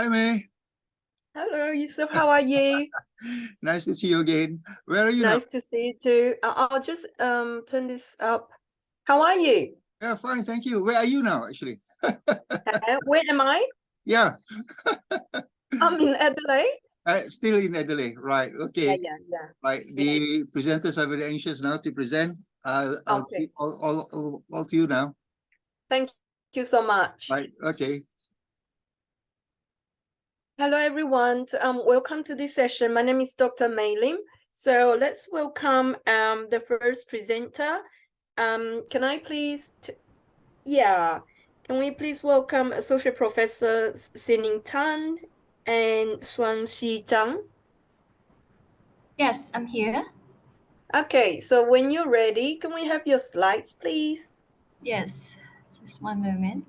Hi, May. Hello, Yusuf. How are you? Nice to see you again. Where are you now? Nice to see you too. I'll just turn this up. How are you? Yeah, fine, thank you. Where are you now, actually? Where am I? Yeah, I'm in Adelaide. still in Adelaide. Right, Yeah, okay. yeah. Right, the presenters are very anxious now to present. I'll Okay. keep all to you now. Thank you so much. Right, okay. Hello, everyone. Welcome to this session. My name is Dr. Mei Lim. So let's welcome the first presenter. Can I please? Can we please welcome Associate Professor Sining Tan and Xuanxi Zhang? Yes, I'm here. Okay, so when you're ready, can we have your slides, please? Yes, just one moment.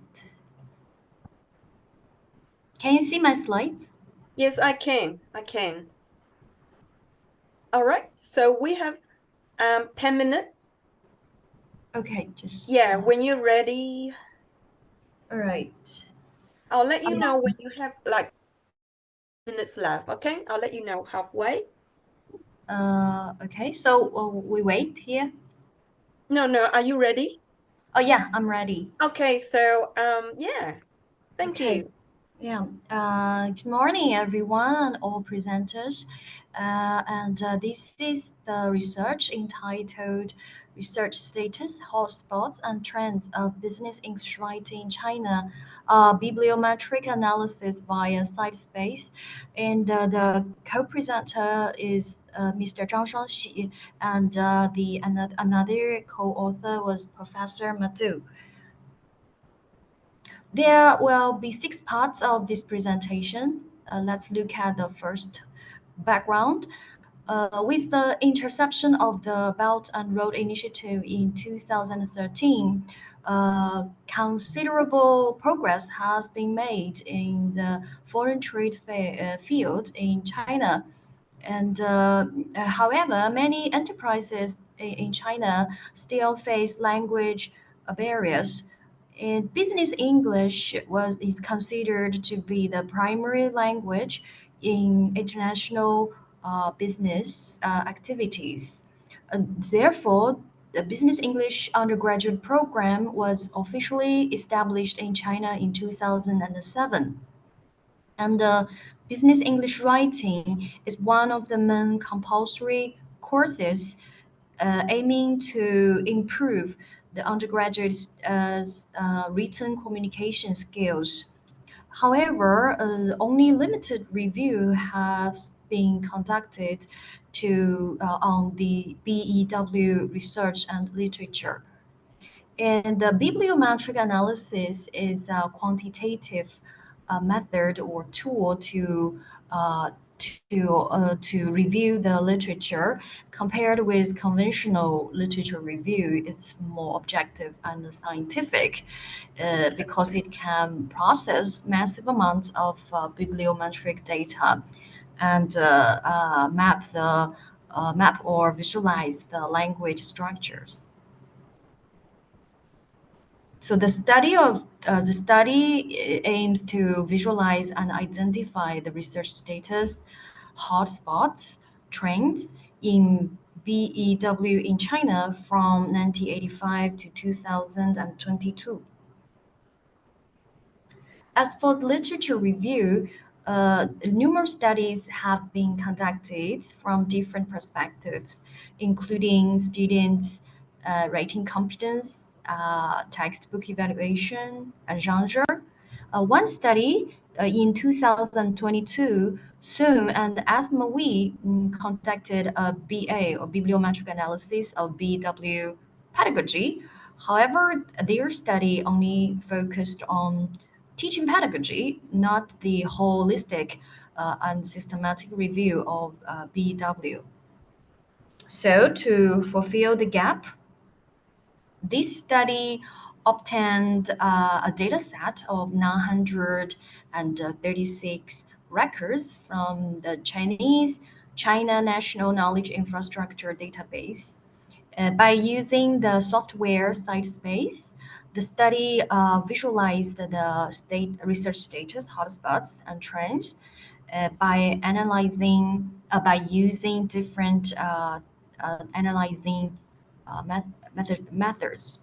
Can you see my slides? Yes, I can. All right, so we have 10 minutes. Okay, just... Yeah, when you're ready, All right. I'll let you know when you have like minutes left, okay? I'll let you know halfway. Okay, so we wait here. No, are you ready? Oh yeah, I'm ready. Okay, so yeah, thank you. Yeah. Good morning, everyone, and all presenters. This is the research entitled "Research Status, Hotspots, and Trends of Business English Writing in China: Bibliometric Analysis via Site Space." And the co-presenter is Mr. Zhang Shuangxi, and another co-author was Professor Madu. There will be 6 parts of this presentation. Let's look at the first background. With the interception of the Belt and Road Initiative in 2013, considerable progress has been made in the foreign trade field in China. However, many enterprises in China still face language barriers. And business English is considered to be the primary language in international business activities. Therefore, the Business English undergraduate program was officially established in China in 2007. And business English writing is one of the main compulsory courses aiming to improve the undergraduates' written communication skills. However, only limited review has been conducted on the BEW research and literature. And the bibliometric analysis is a quantitative method or tool to review the literature. Compared with conventional literature review, it's more objective and scientific because it can process massive amounts of bibliometric data and map or visualize the language structures. So the study aims to visualize and identify the research status, hotspots, trends in BEW in China from 1985 to 2022. As for the literature review, numerous studies have been conducted from different perspectives, including students' writing competence, textbook evaluation, and genre. One study in 2022, Soom and Asmawi conducted a BA or bibliometric analysis of BW pedagogy. However, their study only focused on teaching pedagogy, not the holistic and systematic review of BW. So, to fulfill the gap, this study obtained a data set of 936 records from the China National Knowledge Infrastructure Database. By using the software SiteSpace, The study visualized the state research status, hotspots, and trends by by using different analyzing methods.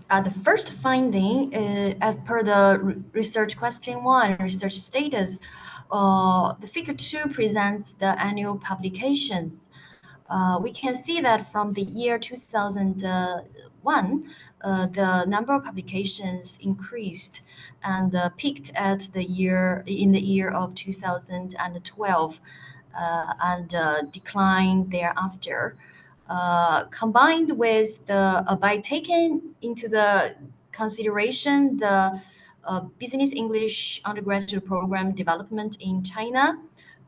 The first finding, as per the research question one, research status, the figure two presents the annual publications. We can see that from the year 2001, the number of publications increased and peaked at the year in the year of 2012 and declined thereafter. Combined with the by taking into the consideration the business English undergraduate program development in China,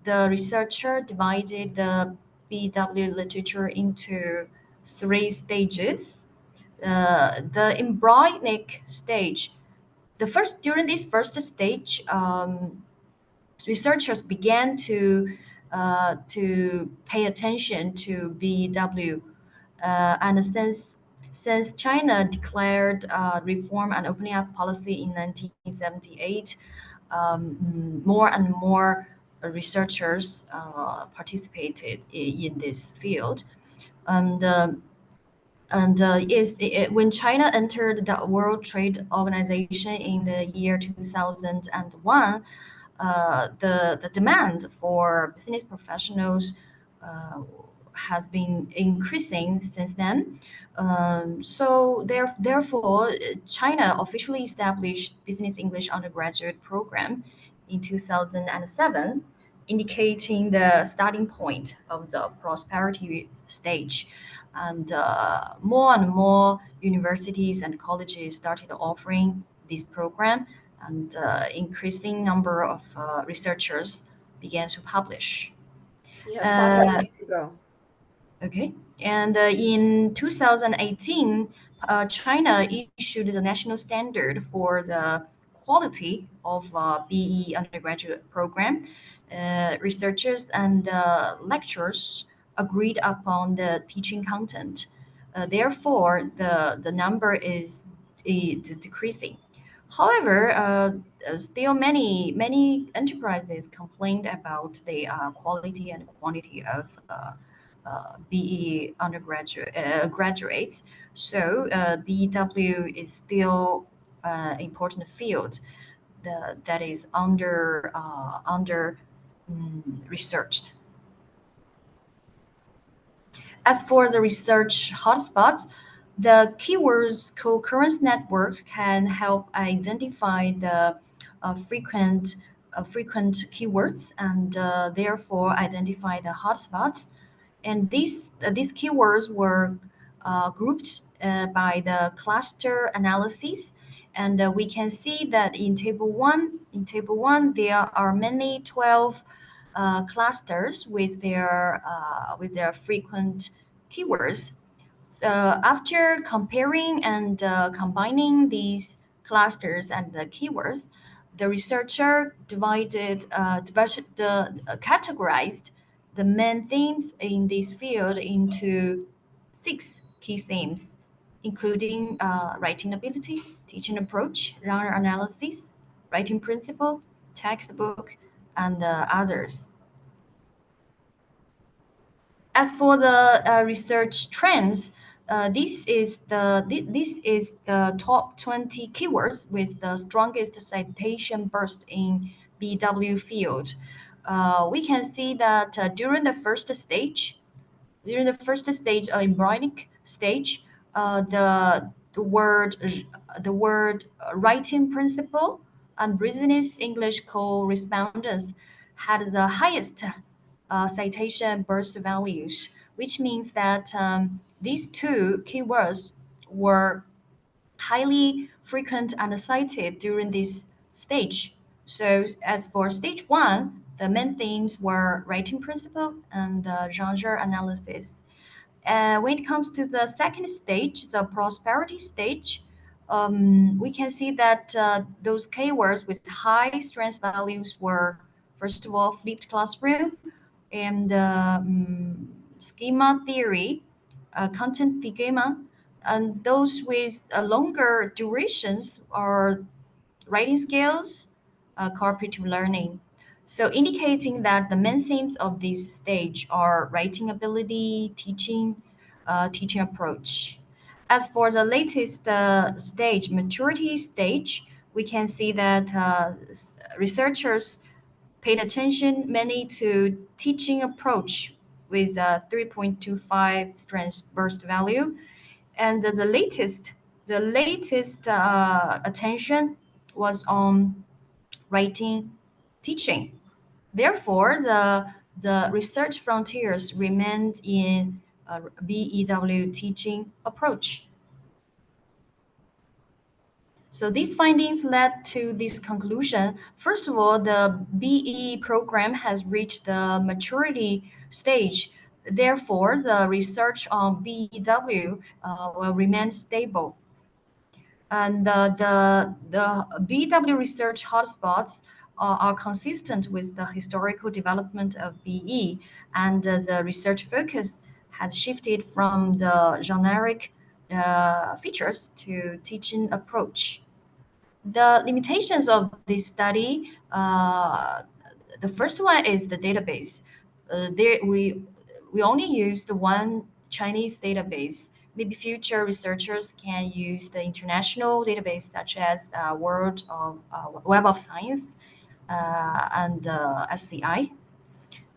the researcher divided the BW literature into three stages. The embryonic stage, during this first stage, researchers began to pay attention to BW, and since China declared reform and opening up policy in 1978, more and more researchers participated in this field. And when China entered the World Trade Organization in the year 2001, the demand for business professionals has been increasing since then. Therefore, China officially established Business English undergraduate program in 2007, indicating the starting point of the prosperity stage. And more universities and colleges started offering this program, and increasing number of researchers began to publish. You have 5 minutes to go. Okay. And in 2018, China issued the national standard for the quality of BE undergraduate program. Researchers and lecturers agreed upon the teaching content. Therefore, the number is decreasing. However, still many enterprises complained about the quality and quantity of BE undergraduate graduates. So BW is still important field that is under researched. As for the research hotspots, the keywords co-occurrence network can help identify the frequent keywords and therefore identify the hotspots. And these keywords were grouped by the cluster analysis, and we can see that in table one there are many 12 clusters with their frequent keywords. After comparing and combining these clusters and the keywords, the researcher categorized the main themes in this field into 6 key themes, including writing ability, teaching approach, genre analysis, writing principle, textbook, and others. As for the research trends, this is the top 20 keywords with the strongest citation burst in BW field. We can see that during the first stage, embryonic stage, the word writing principle and business English correspondence had the highest citation burst values, which means that these two keywords were highly frequent and cited during this stage. So as for stage one, the main themes were writing principle and genre analysis. When it comes to the second stage, the prosperity stage, we can see that those keywords with high strength values were, first of all, flipped classroom and schema theory, content digamma, and those with longer durations are writing skills, cooperative learning. So indicating that the main themes of this stage are writing ability, teaching approach. As for the latest stage, maturity stage, we can see that researchers paid attention mainly to teaching approach with a 3.25 strength burst value. And the latest attention was on writing teaching. Therefore, the research frontiers remained in BEW teaching approach. So these findings led to this conclusion. First of all, the BE program has reached the maturity stage. Therefore, the research on BEW will remain stable. And the BW research hotspots are consistent with the historical development of BE, and the research focus has shifted from the generic features to teaching approach. The limitations of this study, the first one is the database. We only used one Chinese database. Maybe future researchers can use the international database such as Web of Science and SCI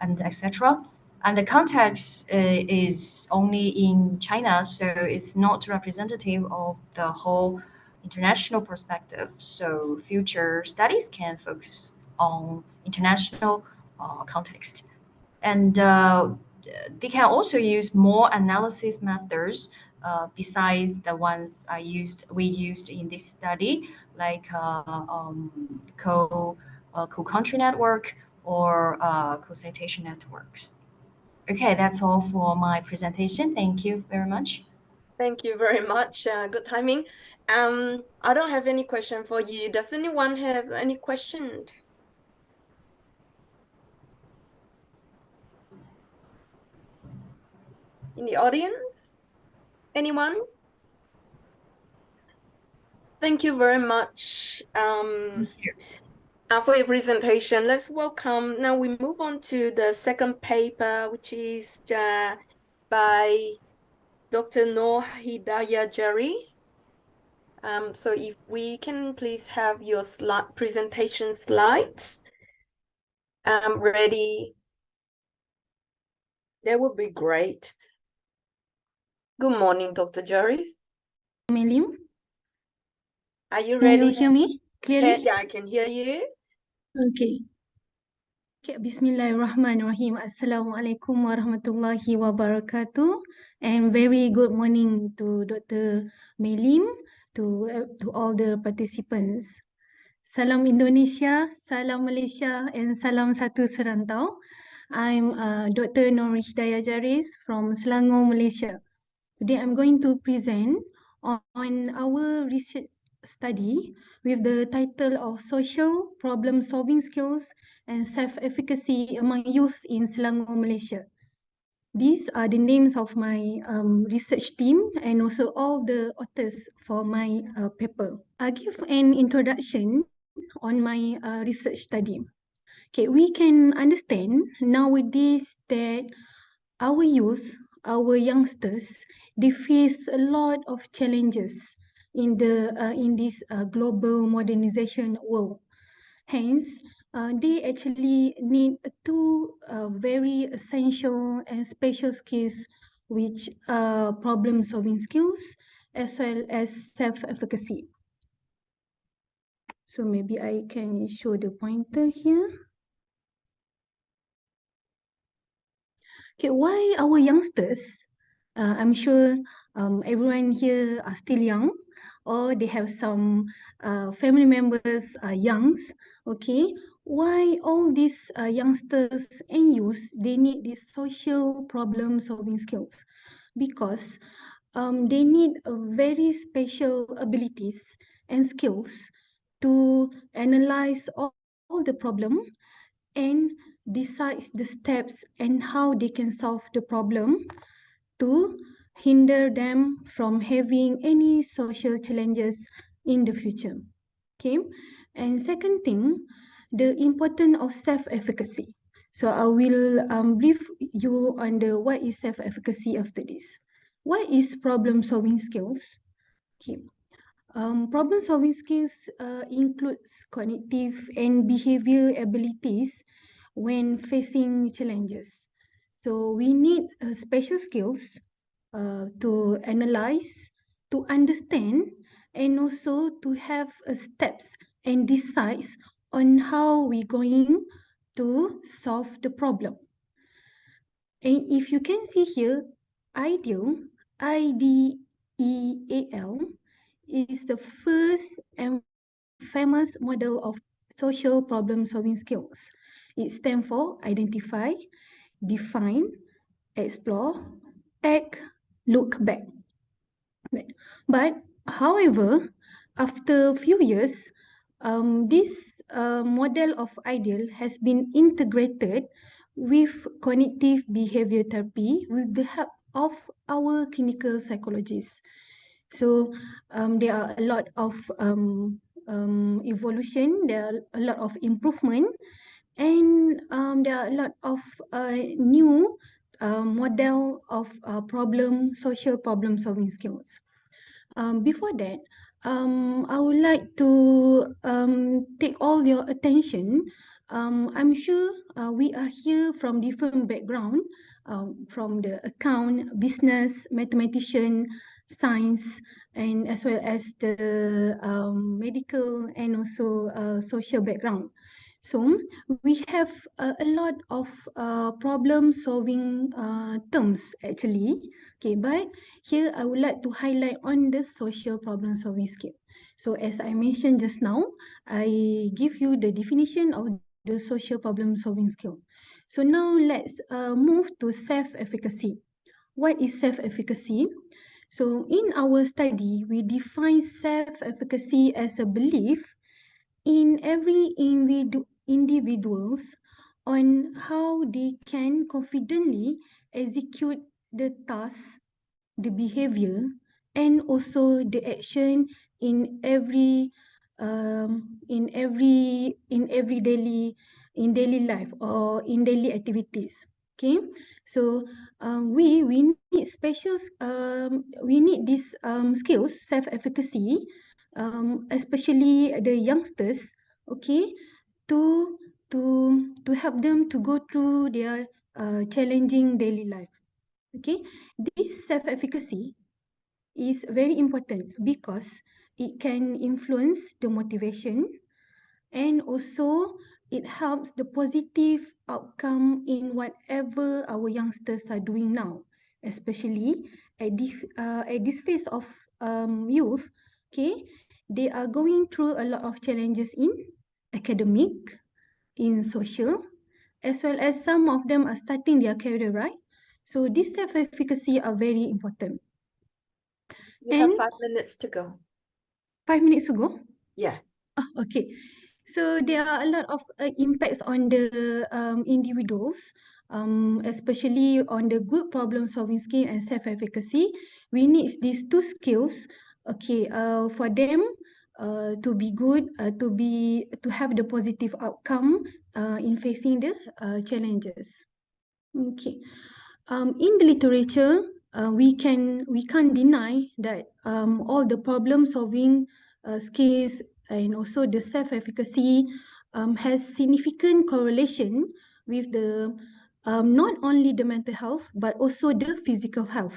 and etc. And the context is only in China, so it's not representative of the whole international perspective. So future studies can focus on international context. And they can also use more analysis methods besides the ones we used in this study, like co-country network or co-citation networks. Okay, that's all for my presentation. Thank you very much. Thank you very much. Good timing. I don't have any question for you. Does anyone have any question? In the audience? Anyone? Thank you very much Thank you. for your presentation. Let's welcome. Now we move on to the second paper, which is by Dr. Noor Hidayah Jaris. So if we can please have your presentation slides ready, that would be great. Good morning, Dr. Jaris. Melim, Are you can ready? you hear me clearly? Yeah, I can hear you. Okay. Okay, Bismillahirrahmanirrahim. Assalamualaikum warahmatullahi wabarakatuh. And very good morning to Dr. Melim, to all the participants. Salam Indonesia, salam Malaysia, and salam satu serantau. I'm Dr. Noor Hidayah Jaris from Selangor, Malaysia. Today I'm going to present on our research study with the title of Social Problem Solving Skills and Self-Efficacy Among Youth in Selangor, Malaysia. These are the names of my research team and also all the authors for my paper. I'll give an introduction on my research study. Okay, we can understand nowadays that our youth, our youngsters, they face a lot of challenges in this global modernization world. Hence, they actually need two very essential and special skills, which are problem-solving skills as well as self-efficacy. So maybe I can show the pointer here. Okay, why our youngsters? I'm sure everyone here are still young, or they have some family members are youngs. Okay, why all these youngsters and youth, they need these social problem solving skills? Because they need very special abilities and skills to analyze all the problem and decide the steps and how they can solve the problem to hinder them from having any social challenges in the future. Okay, and second thing, the importance of self-efficacy. So I will brief you on the what is self-efficacy after this. What is problem-solving skills? Okay. Problem-solving skills includes cognitive and behavior abilities when facing challenges. So we need special skills to analyze, to understand, and also to have steps and decides on how we're going to solve the problem. And if you can see here, IDEAL, IDEAL, is the first and famous model of social problem-solving skills. It stands for identify, define, explore, act, look back. But however, after a few years, this model of IDEAL has been integrated with cognitive behavior therapy with the help of our clinical psychologists. So there are a lot of evolution, there are a lot of improvement, and there are a lot of new model of social problem solving skills. Before that, I would like to take all your attention. I'm sure we are here from different background, from the account, business, mathematician, science, and as well as the medical and also social background. So we have a lot of problem-solving terms actually. Okay, but here I would like to highlight on the social problem-solving skill. So as I mentioned just now, I give you the definition of the social problem-solving skill. So now let's move to self-efficacy. What is self-efficacy? So in our study, we define self-efficacy as a belief in every individuals on how they can confidently execute the task, the behavior, and also the action in every daily life or in daily activities. Okay, so we need we need these skills, self-efficacy, especially the youngsters, okay, to help them to go through their challenging daily life. Okay, this self-efficacy is very important because it can influence the motivation, and also it helps the positive outcome in whatever our youngsters are doing now, especially at this phase of youth. Okay, they are going through a lot of challenges in academic, in social, as well as some of them are starting their career, right? So this self-efficacy are very important. You have 5 minutes to go. 5 minutes ago? Yeah. Oh, okay. So there are a lot of impacts on the individuals, especially on the good problem solving skill and self-efficacy. We need these two skills, okay, for them to be good, to have the positive outcome in facing the challenges. Okay. In the literature, we can't deny that all the problem solving skills and also the self-efficacy has significant correlation with the not only the mental health but also the physical health.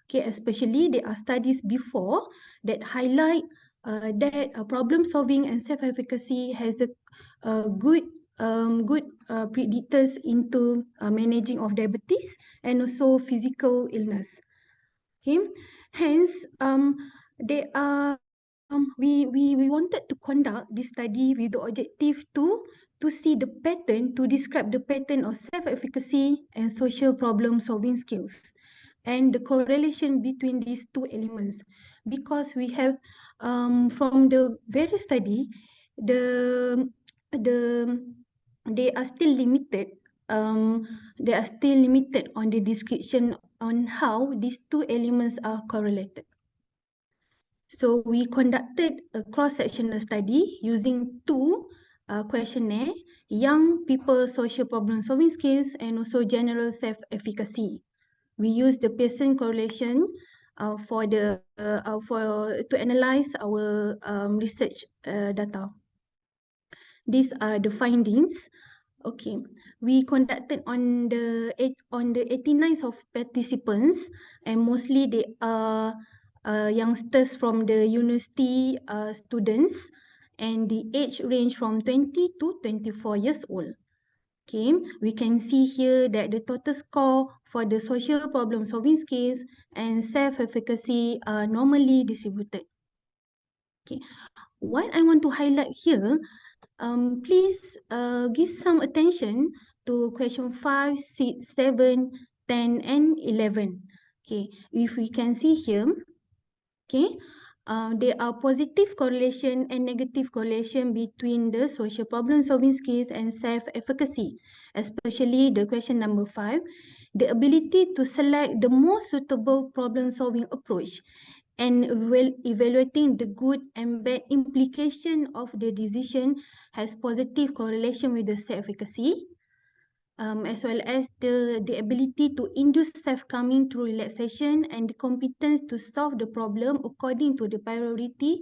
Okay, especially there are studies before that highlight that problem solving and self-efficacy has a good predictors into managing of diabetes and also physical illness. Okay, hence they are we wanted to conduct this study with the objective to see the pattern, to describe the pattern of self-efficacy and social problem solving skills and the correlation between these two elements, because we have from the various study the they are still limited on the description on how these two elements are correlated. So we conducted a cross-sectional study using two questionnaire, young people social problem solving skills and also general self-efficacy. We used the Pearson correlation to analyze our research data. These are the findings. Okay, we conducted on the 89 of participants, and mostly they are youngsters from the university students, and the age range from 20 to 24 years old. Okay, we can see here that the total score for the social problem solving skills and self-efficacy are normally distributed. Okay, what I want to highlight here, please give some attention to question 5, 6, 7, 10, and 11. Okay, if we can see here, okay, there are positive correlation and negative correlation between the social problem solving skills and self-efficacy, especially the question number 5, the ability to select the most suitable problem solving approach and evaluating the good and bad implication of the decision has positive correlation with the self-efficacy, as well as the ability to induce self-calming through relaxation and the competence to solve the problem according to the priority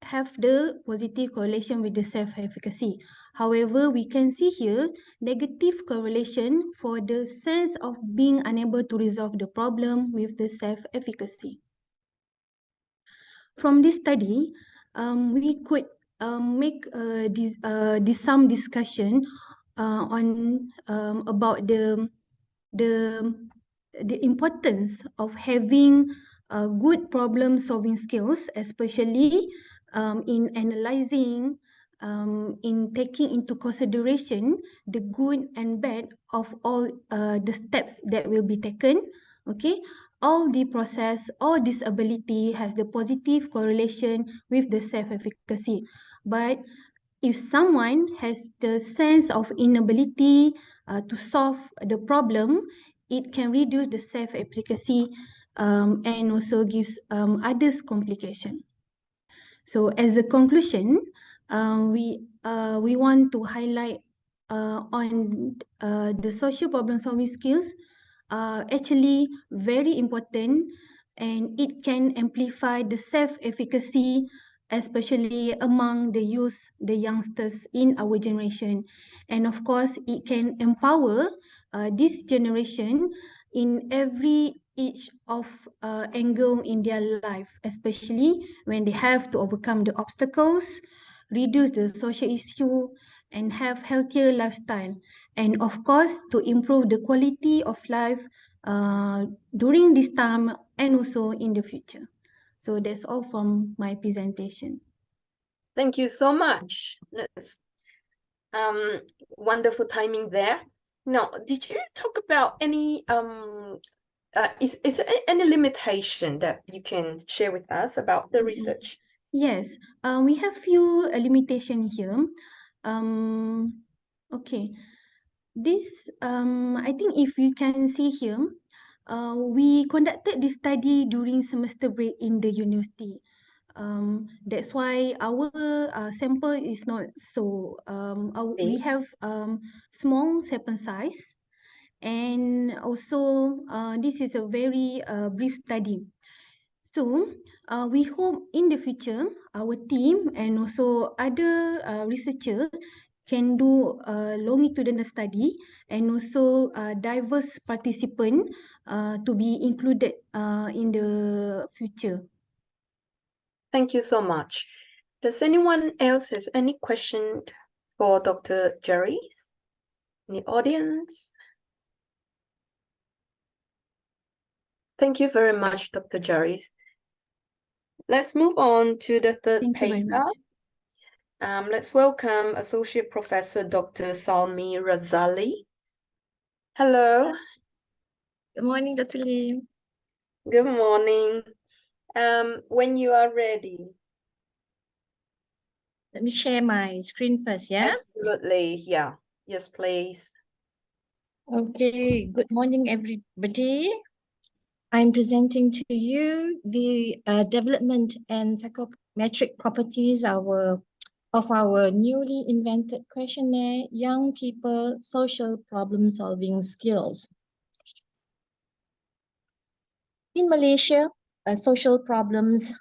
have the positive correlation with the self-efficacy. However, we can see here negative correlation for the sense of being unable to resolve the problem with the self-efficacy. From this study, we could make some discussion on about the importance of having good problem solving skills, especially in analyzing, in taking into consideration the good and bad of all the steps that will be taken. Okay, all the process or disability has the positive correlation with the self-efficacy. But if someone has the sense of inability to solve the problem, it can reduce the self-efficacy and also gives others complication. So as a conclusion, we want to highlight on the social problem solving skills are actually very important, and it can amplify the self-efficacy, especially among the youth, the youngsters in our generation. And of course, it can empower this generation in every each of angle in their life, especially when they have to overcome the obstacles, reduce the social issue, and have healthier lifestyle. And of course, to improve the quality of life during this time and also in the future. So that's all from my presentation. Thank you so much. That's wonderful timing there. Now, did you talk about any is there any limitation that you can share with us about the research? Yes, we have few limitation here. Okay, this I think if you can see here, we conducted this study during semester break in the university. That's why our sample is not so we have small sample size, and also this is a very brief study. So we hope in the future our team and also other researchers can do longitudinal study and also diverse participant to be included in the future. Thank you so much. Does anyone else has any question for Dr. Jerry? In the audience? Thank you very much, Dr. Jerry. Let's move on to the third Thank you very paper. much. Let's welcome Associate Professor Dr. Salmi Razali. Hello. Good morning, Dr. Lim. Good morning. When you are ready. Let me share my screen first, yeah? Absolutely, yeah. Yes, please. Okay, good morning, everybody. I'm presenting to you the development and psychometric properties of our newly invented questionnaire, Young People Social Problem Solving Skills. In Malaysia, social problems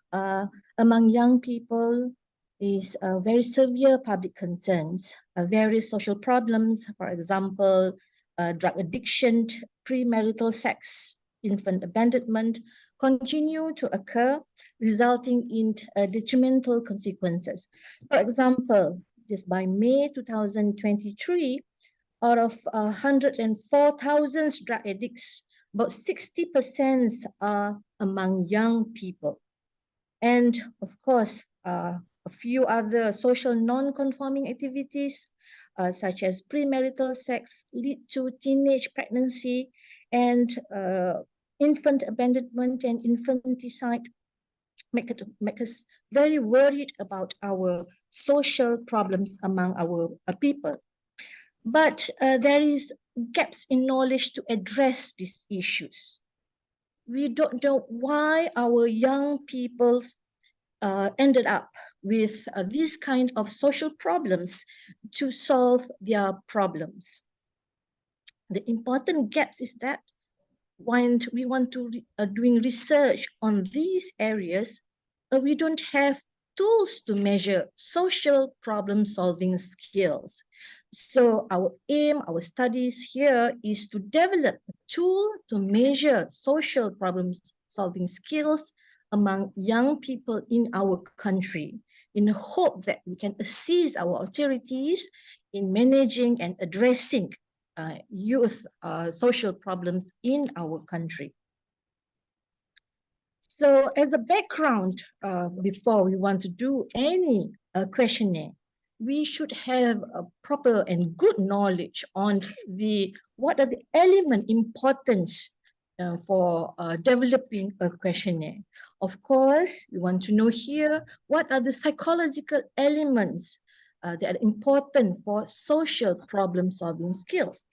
among young people is very severe public concerns. Various social problems, for example, drug addiction, premarital sex, infant abandonment, continue to occur, resulting in detrimental consequences. For example, just by May 2023, out of 104,000 drug addicts, about 60% are among young people. And of course, a few other social non-conforming activities, such as premarital sex, lead to teenage pregnancy, and infant abandonment and infanticide make us very worried about our social problems among our people. But there is gaps in knowledge to address these issues. We don't know why our young people ended up with these kind of social problems to solve their problems. The important gaps is that when we want to doing research on these areas, we don't have tools to measure social problem solving skills. So our aim, our studies here is to develop a tool to measure social problem solving skills among young people in our country, in the hope that we can assist our authorities in managing and addressing youth social problems in our country. So as a background, before we want to do any questionnaire, we should have a proper and good knowledge on what are the element importance for developing a questionnaire. Of course, we want to know here what are the psychological elements that are important for social problem solving skills.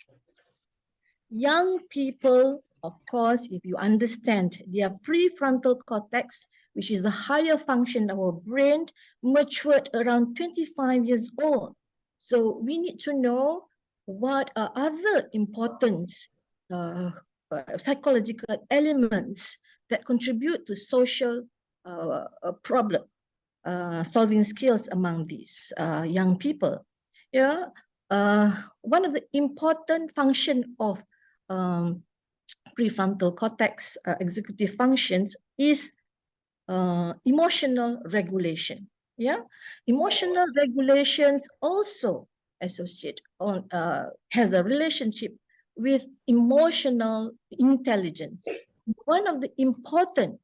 Young people, of course, if you understand their prefrontal cortex, which is a higher function of our brain, matured around 25 years old. So we need to know what are other important psychological elements that contribute to social problem solving skills among these young people. Yeah, one of the important function of prefrontal cortex executive functions is emotional regulation. Yeah, emotional regulations also associate on has a relationship with emotional intelligence. One of the important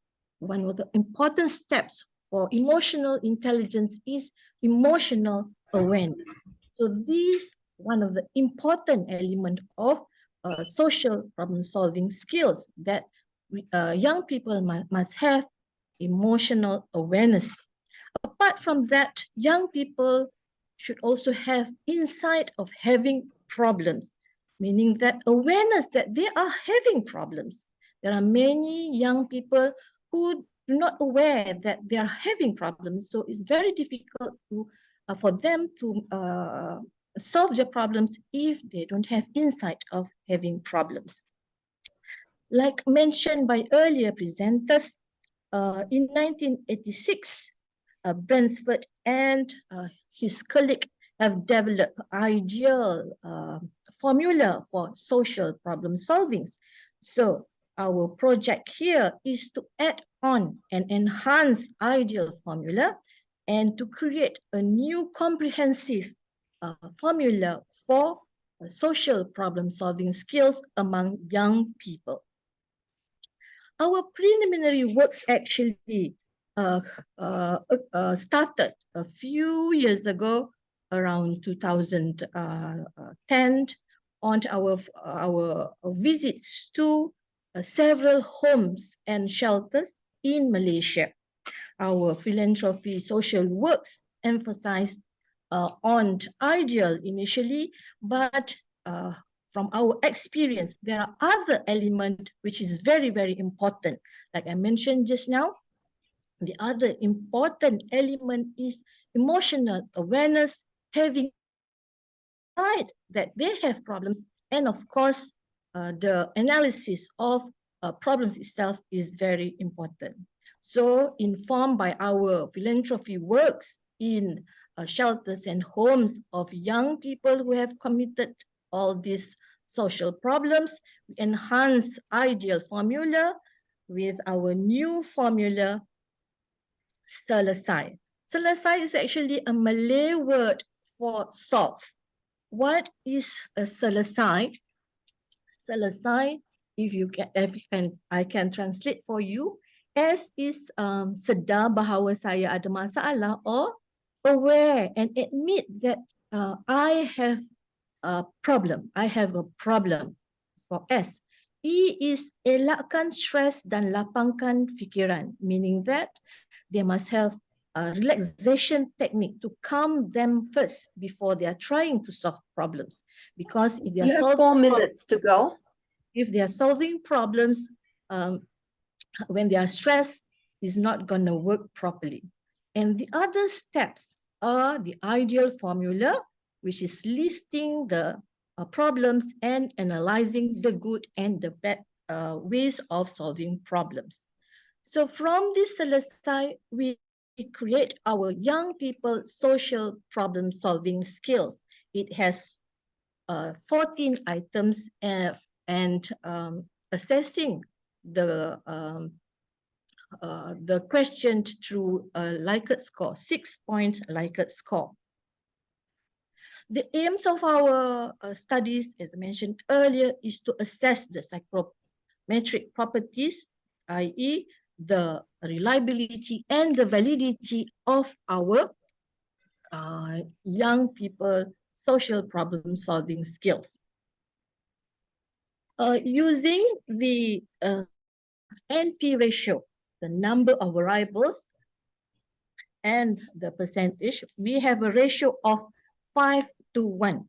steps for emotional intelligence is emotional awareness. So this one of the important element of social problem solving skills that young people must have emotional awareness. Apart from that, young people should also have insight of having problems, meaning that awareness that they are having problems. There are many young people who do not aware that they are having problems, so it's very difficult to, for them to solve their problems if they don't have insight of having problems. Like mentioned by earlier presenters, in 1986, Bransford and his colleague have developed ideal formula for social problem solving. So our project here is to add on and enhance ideal formula and to create a new comprehensive formula for social problem solving skills among young people. Our preliminary works actually started a few years ago, around 2010, on our visits to several homes and shelters in Malaysia. Our philanthropy social works emphasize on ideal initially, but from our experience, there are other elements which is very, very important. Like I mentioned just now, the other important element is emotional awareness, having light that they have problems, and of course, the analysis of problems itself is very important. So, informed by our philanthropy works in shelters and homes of young people who have committed all these social problems, we enhance ideal formula with our new formula, selesai. Selesai is actually a Malay word for solve. What is a selesai? Selesai, I can translate for you. S is sedar bahawa saya ada masalah, or aware and admit that I have a problem. I have a problem. It's for S. E is elakkan stres dan lapangkan fikiran, meaning that they must have a relaxation technique to calm them first before they are trying to solve problems. Because if they You are have 4 minutes to go. if they are solving problems when they are stressed, is not going to work properly. And the other steps are the ideal formula, which is listing the problems and analyzing the good and the bad ways of solving problems. So from this selesai, we create our young people social problem solving skills. It has 14 items and assessing the question through a Likert score, 6-point Likert score. The aims of our studies, as I mentioned earlier, is to assess the psychometric properties, i.e. the reliability and the validity of our young people social problem solving skills. Using the NP ratio, the number of variables and the percentage, we have a ratio of 5:1.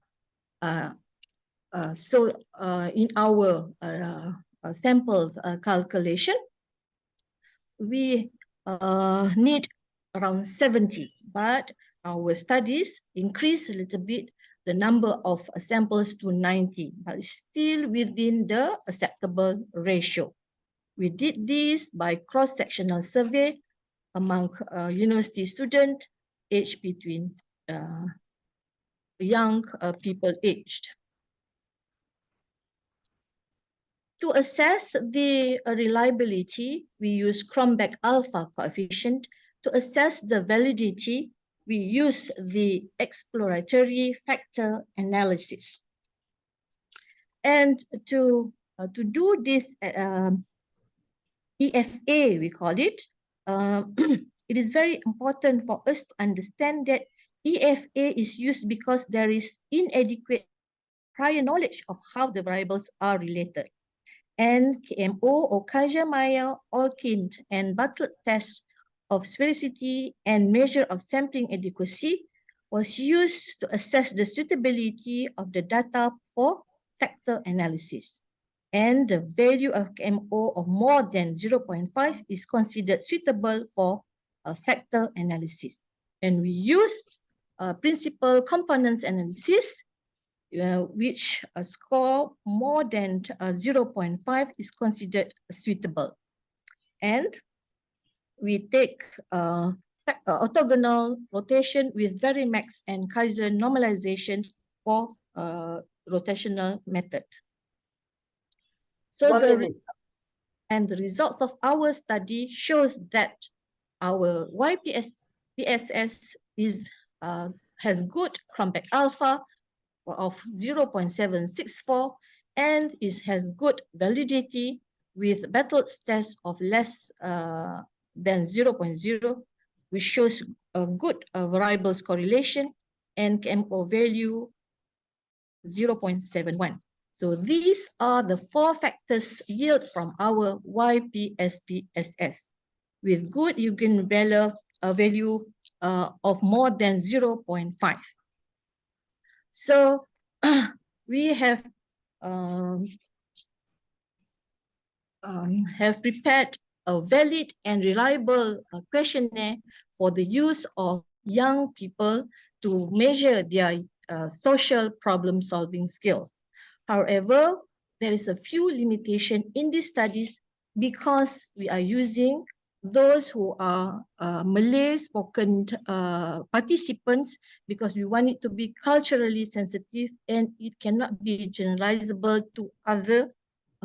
So in our samples calculation, we need around 70, but our studies increase a little bit the number of samples to 90, but still within the acceptable ratio. We did this by cross-sectional survey among university students aged between young people aged. To assess the reliability, we use Cronbach alpha coefficient. To assess the validity, we use the exploratory factor analysis. And to do this EFA, we call it, it is very important for us to understand that EFA is used because there is inadequate prior knowledge of how the variables are related. And KMO or Kajamaya, Olkind, and Bartlett test of sphericity and measure of sampling adequacy was used to assess the suitability of the data for factor analysis. And the value of KMO of more than 0.5 is considered suitable for a factor analysis. And we use principal components analysis, which a score more than 0.5 is considered suitable. And we take orthogonal rotation with Varimax and Kaiser normalization for rotational method. So the results of our study shows that our YPSS has good Cronbach alpha of 0.764 and has good validity with Bartlett's test of less than 0.0, which shows a good variables correlation, and KMO value 0.71. So these are the 4 factors yield from our YPSPSS. With good Eugen-Beller value of more than 0.5. So we have um, have prepared a valid and reliable questionnaire for the use of young people to measure their social problem solving skills. However, there is a few limitations in these studies because we are using those who are Malay spoken participants, because we want it to be culturally sensitive and it cannot be generalizable to other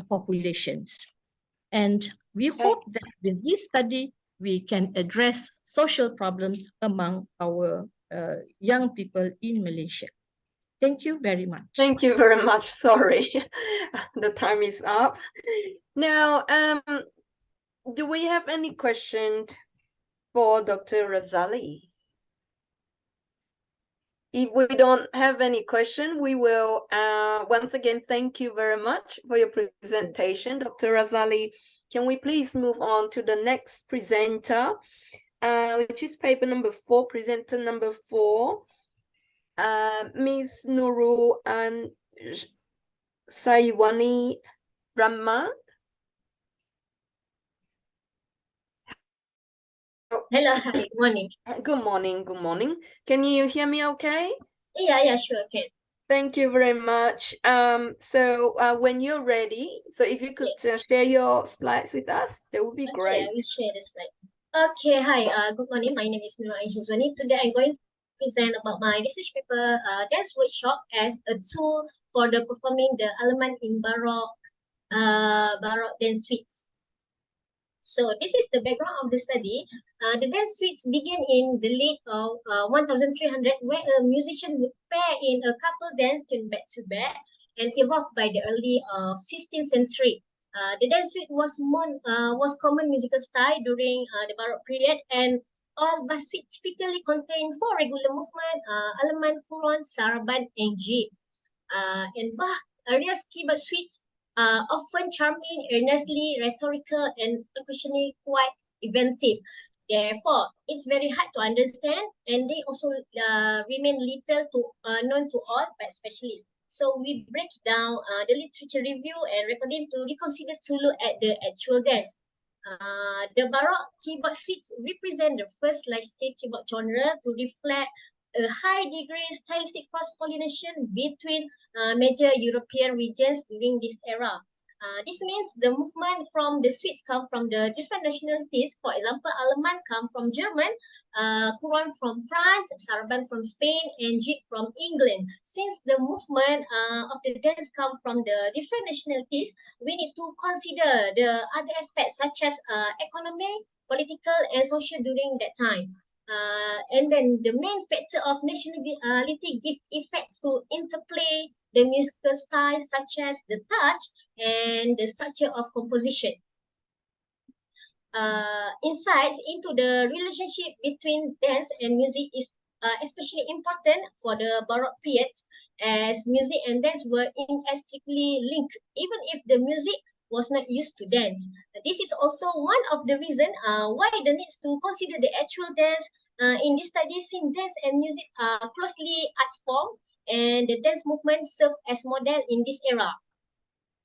populations. And we hope that with this study, we can address social problems among our young people in Malaysia. Thank you very much. Thank you very much. Sorry, the time is up. Now, do we have any question for Dr. Razali? If we don't have any question, we will once again thank you very much for your presentation, Dr. Razali. Can we please move on to the next presenter, which is paper number 4, presenter number 4, Ms. Nurul and Saiwani Brahma. Hello, hi, good morning. Good morning, good morning. Can you hear me okay? Yeah, sure, okay. Thank you very much. So when you're ready, so if you could share your slides with us, that would be Okay, great. I will share the slide. Okay, hi, good morning. My name is Nurul Aishazwani. Today I'm going to present about my research paper, dance workshop as a tool for the performing the element in Baroque dance suites. So this is the background of the study. The dance suites begin in the late of 1300, where a musician would pair in a couple dance tune back to back, and evolved by the early 16th century. The dance suite was common musical style during the Baroque period, and all but suites typically contain 4 regular movement, element, couronne, saraband, and G. And Bach Arias keyboard suites often charming, earnestly rhetorical, and occasionally quite inventive. Therefore, it's very hard to understand, and they also remain little to known to all by specialists. So we break down the literature review and recording to reconsider to look at the actual dance. The Baroque keyboard suites represent the first light-scale keyboard genre to reflect a high degree stylistic cross-pollination between major European regions during this era. This means the movement from the suites come from the different nationalities. For example, Allemand come from German, couronne from France, saraband from Spain, and jig from England. Since the movement of the dance come from the different nationalities, we need to consider the other aspects such as economic, political, and social during that time. And then the main factor of nationality give effects to interplay the musical styles such as the touch and the structure of composition. Insights into the relationship between dance and music is especially important for the Baroque period, as music and dance were inextricably linked, even if the music was not used to dance. This is also one of the reasons why the needs to consider the actual dance in this study, since dance and music are closely art form, and the dance movement serve as model in this era.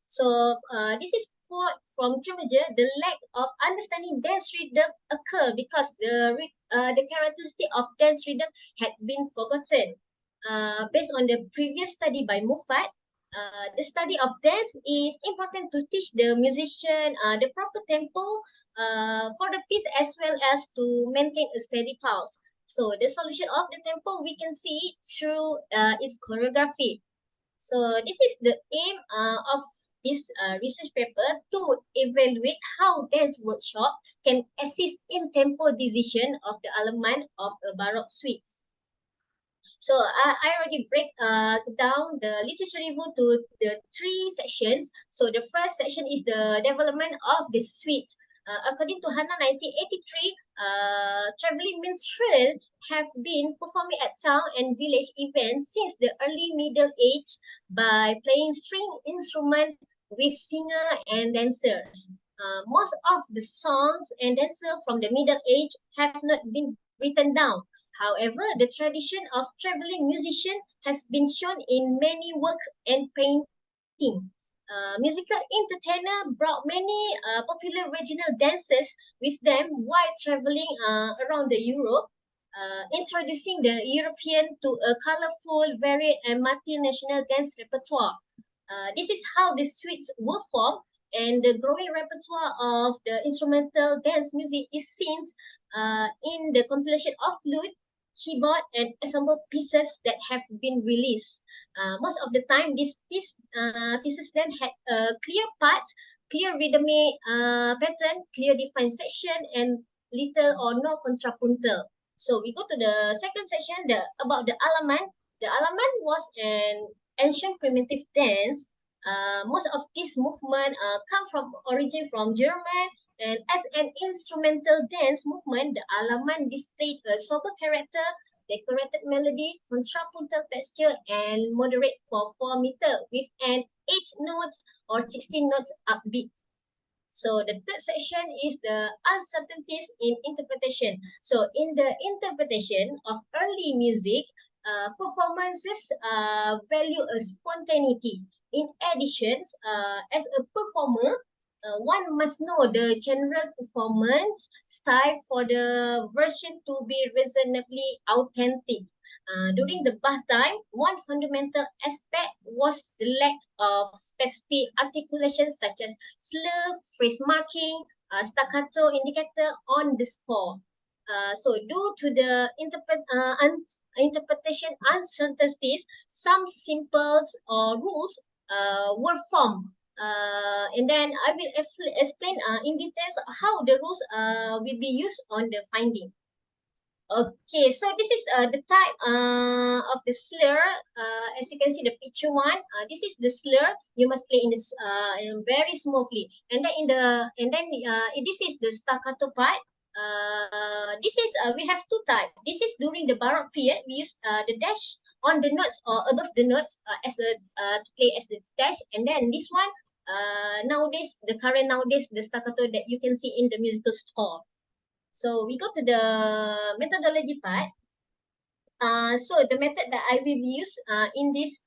So this is from Cambridge. The lack of understanding dance rhythm occur because the characteristic of dance rhythm had been forgotten. Based on the previous study by Muffat, the study of dance is important to teach the musician the proper tempo for the piece, as well as to maintain a steady pulse. So the solution of the tempo we can see through its choreography. So this is the aim of this research paper, to evaluate how dance workshop can assist in tempo decision of the element of a Baroque suite. So I already break down the literature review to the 3 sections. So the first section is the development of the suites. According to Hannah 1983, traveling minstrel have been performing at town and village events since the early Middle Age by playing string instrument with singer and dancers. Most of the songs and dances from the Middle Age have not been written down. However, the tradition of traveling musician has been shown in many works and paintings theme. Musical entertainer brought many popular regional dances with them while traveling around the Europe, introducing the European to a colorful, varied, and multinational dance repertoire. This is how the suites were formed, and the growing repertoire of the instrumental dance music is seen in the compilation of flute, keyboard, and ensemble pieces that have been released. Most of the time, these pieces then had a clear part, clear rhythmic pattern, clear defined section, and little or no contrapuntal. So we go to the second section about the alaman. The alaman was an ancient primitive dance. Most of this movement come from origin from German, and as an instrumental dance movement, the alaman displayed a sober character, decorated melody, contrapuntal texture, and moderate 4/4 meter with an 8 notes or 16 notes upbeat. So the third section is the uncertainties in interpretation. So in the interpretation of early music, performances value a spontaneity. In addition, as a performer, one must know the general performance style for the version to be reasonably authentic. During the bath time, one fundamental aspect was the lack of specific articulation such as slur, phrase marking, staccato indicator on the score. So due to the interpretation uncertainties, some simples or rules were formed. And then I will explain in details how the rules will be used on the finding. Okay, so this is the type of the slur. As you can see, the picture one. This is the slur. You must play in this very smoothly. And then this is the staccato part. This is we have two types. This is during the Baroque period. We use the dash on the notes or above the notes as the to play as the dash. And then this one nowadays, the staccato that you can see in the musical score. So we go to the methodology part. So the method that I will use in this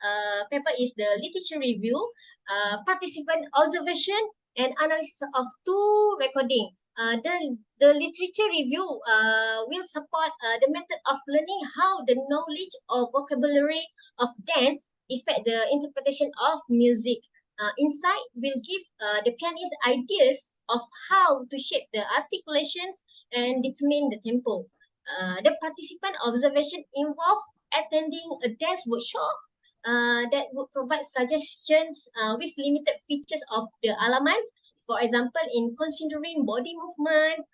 paper is the literature review, participant observation, and analysis of two recording. The literature review will support the method of learning how the knowledge or vocabulary of dance affect the interpretation of music. Insight will give the pianist ideas of how to shape the articulations and determine the tempo. The participant observation involves attending a dance workshop that would provide suggestions with limited features of the alaman. For example, in considering body movement,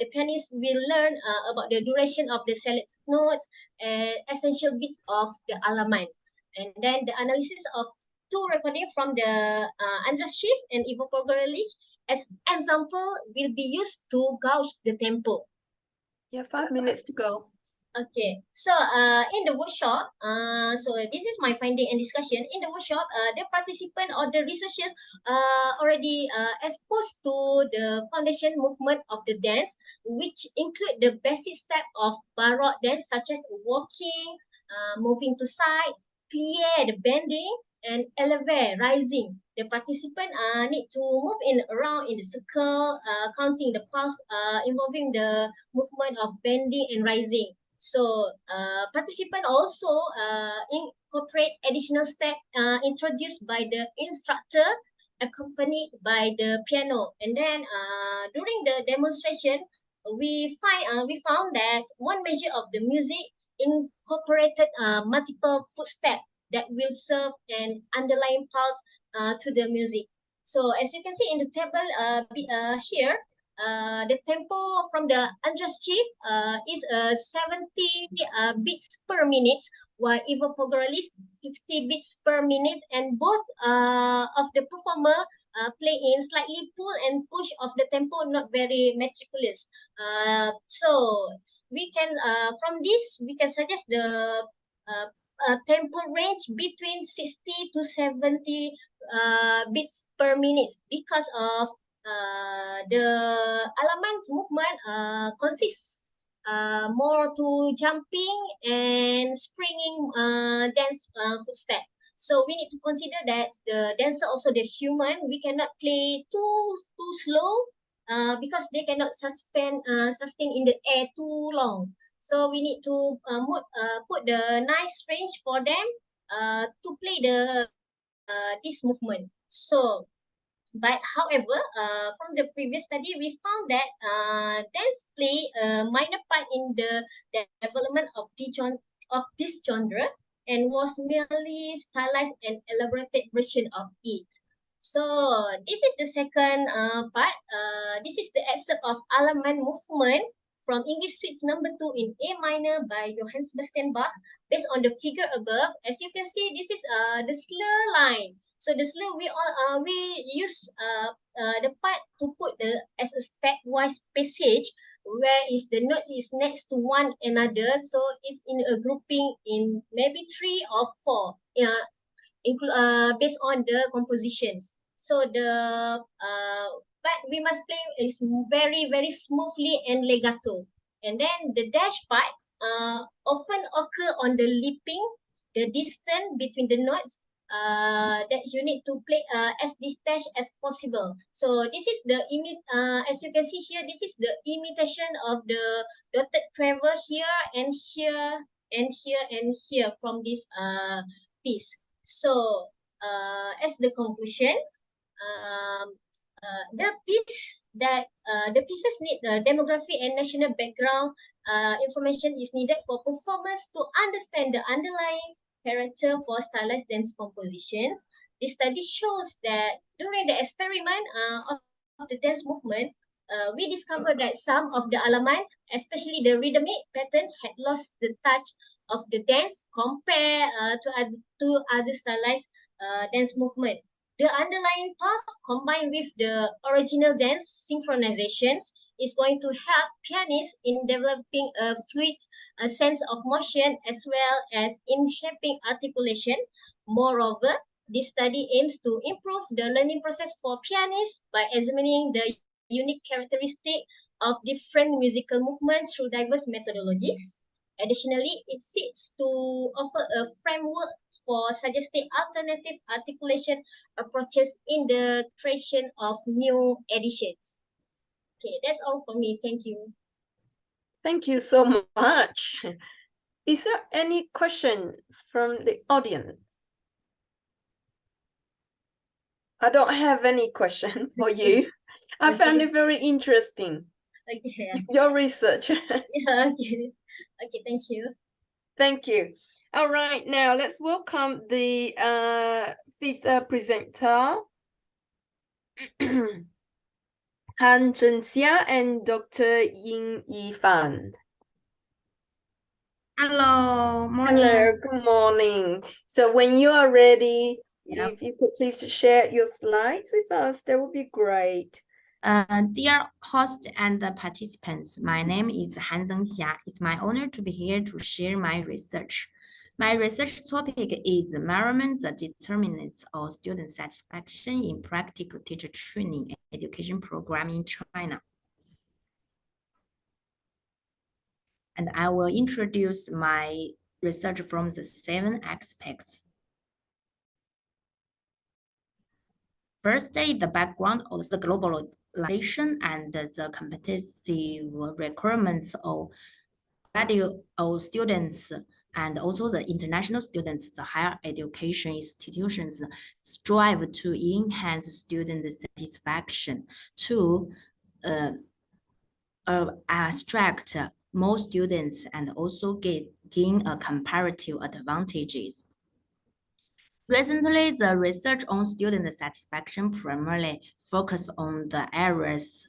the pianist will learn about the duration of the selected notes and essential bits of the alaman. And then the analysis of two recordings from the Andras Schiff and Ivo Pogorelic as example will be used to gauge the tempo. Yeah, 5 minutes to go. Okay, so in the workshop, so this is my finding and discussion. In the workshop, the participant or the researchers already exposed to the foundation movement of the dance, which include the basic step of Baroque dance, such as walking, moving to side, plie, the bending, and elevate, rising. The participant need to move around in the circle, counting the pulse, involving the movement of bending and rising. So participant also incorporate additional step introduced by the instructor, accompanied by the piano. And then during the demonstration, we found that one measure of the music incorporated multiple footsteps that will serve an underlying pulse to the music. So as you can see in the table here, the tempo from the Andras Schiff is 70 beats per minute, while Ivo Pogorelic 50 beats per minute, and both of the performer play in slightly pull and push of the tempo, not very meticulous. So we can from this we can suggest the tempo range between 60 to 70 beats per minute because of the alaman's movement consists more to jumping and springing dance footstep. So we need to consider that the dancer also the human. We cannot play too slow because they cannot sustain in the air too long. So we need to put the nice range for them to play this movement. So, but however, from the previous study, we found that dance play a minor part in the development of this genre and was merely stylized and elaborated version of it. So this is the second part. This is the excerpt of Alaman movement from English Suites number 2 in A minor by Johann Sebastian Bach. Based on the figure above, as you can see, this is the slur line. So the slur we use the part to put as a stepwise passage where is the note is next to one another. So it's in a grouping in maybe 3 or 4. Based on the compositions. So but we must play is very smoothly and legato. And then the dash part often occur on the leaping, the distance between the notes that you need to play as detached as possible. So this is the as you can see here, this is the imitation of the dotted quiver here and here and here and here from this piece. So, as the conclusion, the pieces need demography and national background information is needed for performers to understand the underlying character for stylized dance compositions. This study shows that during the experiment of the dance movement, we discovered that some of the element, especially the rhythmic pattern, had lost the touch of the dance compared to other stylized dance movement. The underlying task combined with the original dance synchronizations is going to help pianists in developing a fluid sense of motion as well as in shaping articulation. Moreover, this study aims to improve the learning process for pianists by examining the unique characteristic of different musical movements through diverse methodologies. Additionally, it seeks to offer a framework for suggesting alternative articulation approaches in the creation of new editions. Okay, that's all for me. Thank you. Thank you so much. Is there any questions from the audience? I don't have any question for you. I found it very interesting. Okay. Your research. Yeah, okay. Okay, thank you. Thank you. All right, now let's welcome the fifth presenter, Han Zhenxia and Dr. Ying Yifan. Hello, morning. Hello, good morning. So when you are ready, Yeah. if you could please share your slides with us, that would be great. Dear host and the participants, my name is Han Zhenxia. It's my honor to be here to share my research. My research topic is measurement the determinants of student satisfaction in practical teacher training and education program in China. And I will introduce my research from the 7 aspects. First, the background of the globalization and the competitive requirements of graduate students and also the international students. The higher education institutions strive to enhance student satisfaction to attract more students and also gain a comparative advantages. Recently, the research on student satisfaction primarily focused on the areas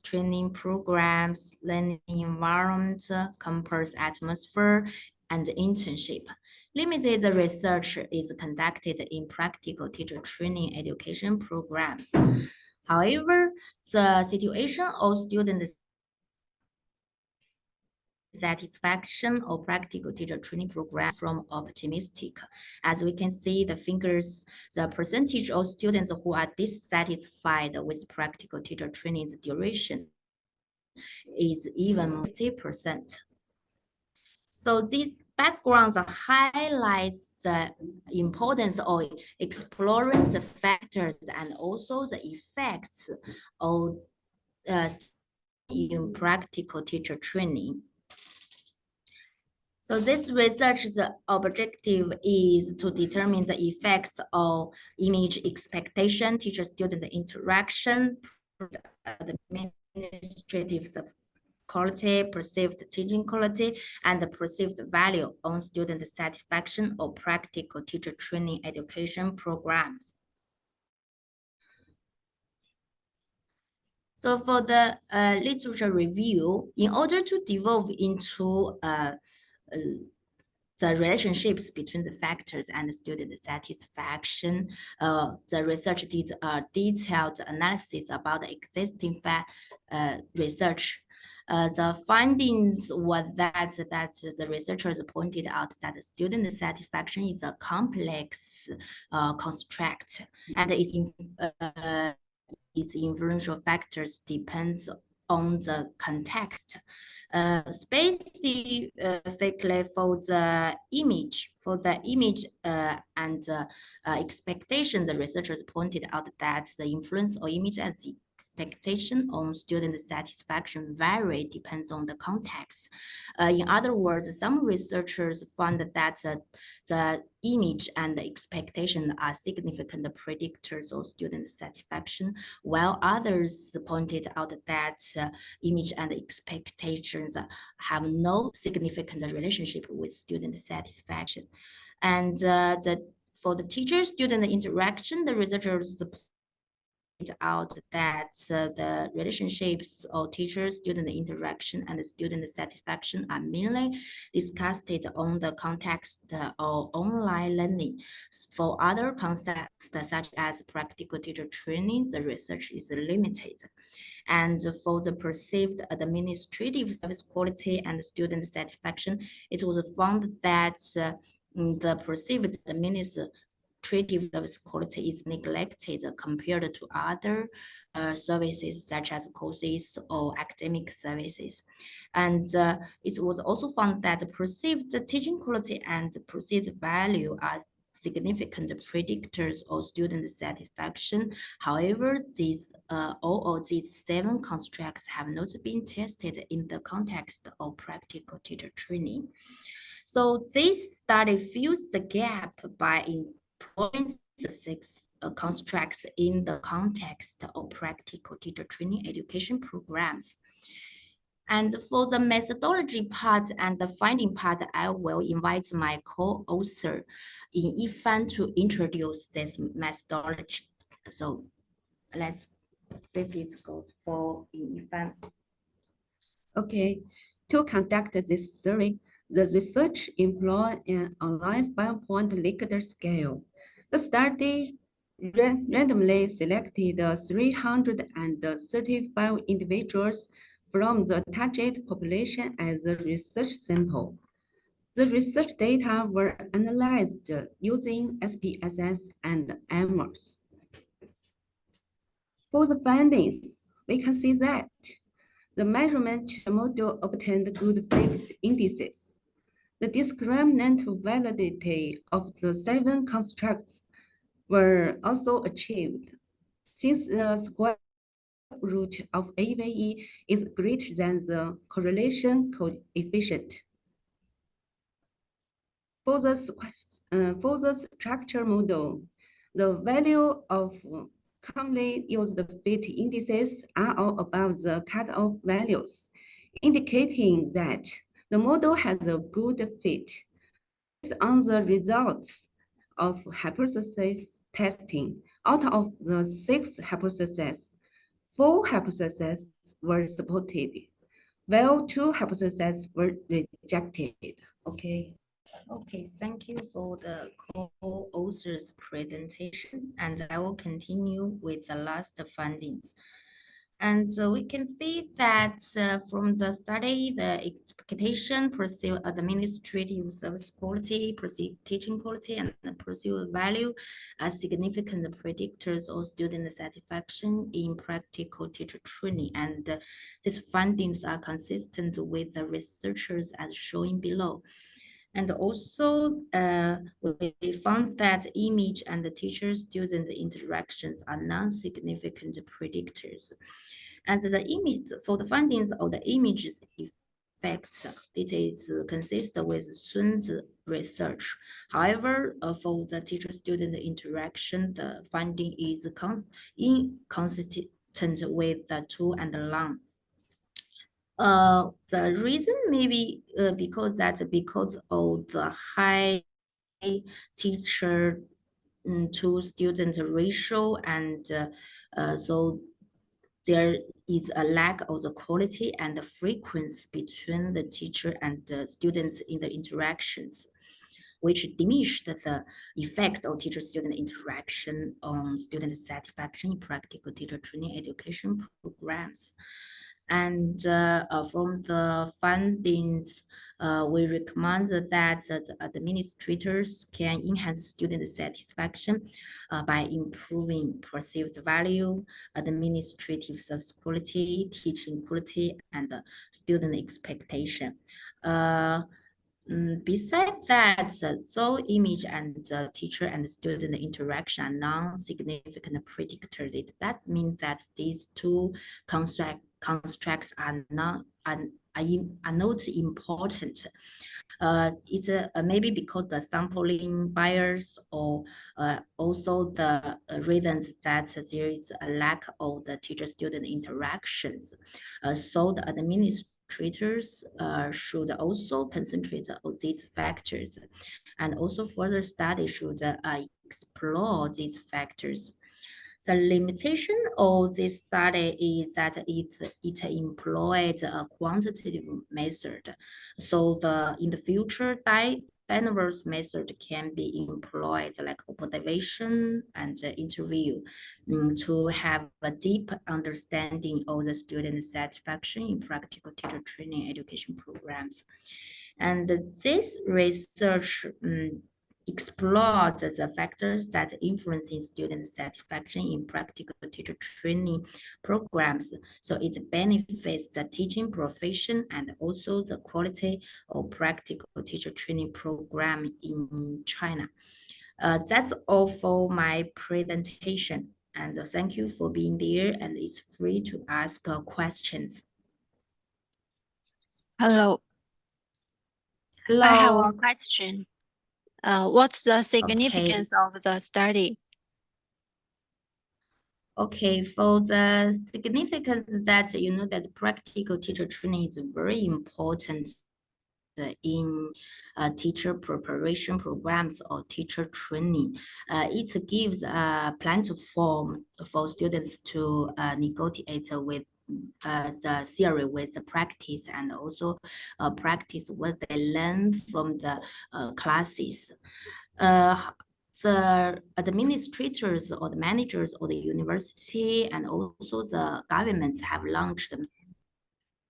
training programs, learning environment, campus atmosphere, and internship. Limited research is conducted in practical teacher training education programs. However, the situation of student satisfaction of practical teacher training program from optimistic. As we can see the figures, the percentage of students who are dissatisfied with practical teacher training's duration is even 50%. So this backgrounds highlights the importance of exploring the factors and also the effects of in practical teacher training. So this research's objective is to determine the effects of image expectation, teacher-student interaction, administrative quality, perceived teaching quality, and the perceived value on student satisfaction or practical teacher training education programs. So for the literature review, in order to delve into the relationships between the factors and the student satisfaction, the research did a detailed analysis about the existing research. The findings were that the researchers pointed out that the student satisfaction is a complex construct, and its influential factors depends on the context. Specifically for the image, and expectation, the researchers pointed out that the influence of image and the expectation on student satisfaction vary depends on the context. In other words, some researchers found that the image and the expectation are significant predictors of student satisfaction, while others pointed out that image and expectations have no significant relationship with student satisfaction. And for the teacher-student interaction, the researchers out that the relationships of teacher-student interaction and student satisfaction are mainly discussed on the context of online learning. For other contexts, such as practical teacher training, the research is limited. And for the perceived administrative service quality and student satisfaction, it was found that the perceived administrative service quality is neglected compared to other services such as courses or academic services. And it was also found that the perceived teaching quality and perceived value are significant predictors of student satisfaction. However, all of these 7 constructs have not been tested in the context of practical teacher training. So this study fills the gap by employing the 6 constructs in the context of practical teacher training education programs. And for the methodology part and the finding part, I will invite my co-author Yifan to introduce this methodology. So this is goes for Yifan. Okay, to conduct this survey, the research employed an online 5-point Likert scale. The study randomly selected 335 individuals from the target population as a research sample. The research data were analyzed using SPSS and AMOS. For the findings, we can see that the measurement model obtained good fixed indices. The discriminant validity of the 7 constructs were also achieved, since the square root of AVE is greater than the correlation coefficient. For the structure model, the value of commonly used fit indices are all above the cutoff values, indicating that the model has a good fit. Based on the results of hypothesis testing, out of the 6 hypotheses, 4 hypotheses were supported, while 2 hypotheses were rejected. Okay. Okay, thank you for the co-author's presentation, and I will continue with the last findings. And we can see that from the study, the expectation, perceived administrative service quality, perceived teaching quality, and the perceived value are significant predictors of student satisfaction in practical teacher training. And these findings are consistent with the researchers as shown below. And also, we found that image and the teacher-student interactions are non-significant predictors. And the image, for the findings of the images effect, it is consistent with Sun's research. However, for the teacher-student interaction, the finding is inconsistent with the two and the long. The reason maybe because of the high teacher to student ratio, and so there is a lack of the quality and the frequency between the teacher and the students in the interactions, which diminished the effect of teacher-student interaction on student satisfaction in practical teacher training education programs. And from the findings, we recommend that the administrators can enhance student satisfaction by improving perceived value, administrative service quality, teaching quality, and student expectation. Besides that, though image and teacher and student interaction are non-significant predictors, that means that these two constructs are not important. It's maybe because the sampling bias, or also the reasons that there is a lack of the teacher-student interactions. So the administrators should also concentrate on these factors, and also further study should explore these factors. The limitation of this study is that it employed a quantitative method. So in the future, diverse method can be employed, like observation and interview, to have a deep understanding of the student satisfaction in practical teacher training education programs. And this research explored the factors that influence student satisfaction in practical teacher training programs. So it benefits the teaching profession and also the quality of practical teacher training program in China. That's all for my presentation. And thank you for being there, and it's free to ask questions. Hello. Hello. I have a question. What's the significance of the study? Okay, for the significance that that practical teacher training is very important in teacher preparation programs or teacher training. It gives a platform for students to negotiate with the theory with the practice, and also practice what they learn from the classes. The administrators or the managers or the university and also the governments have launched them.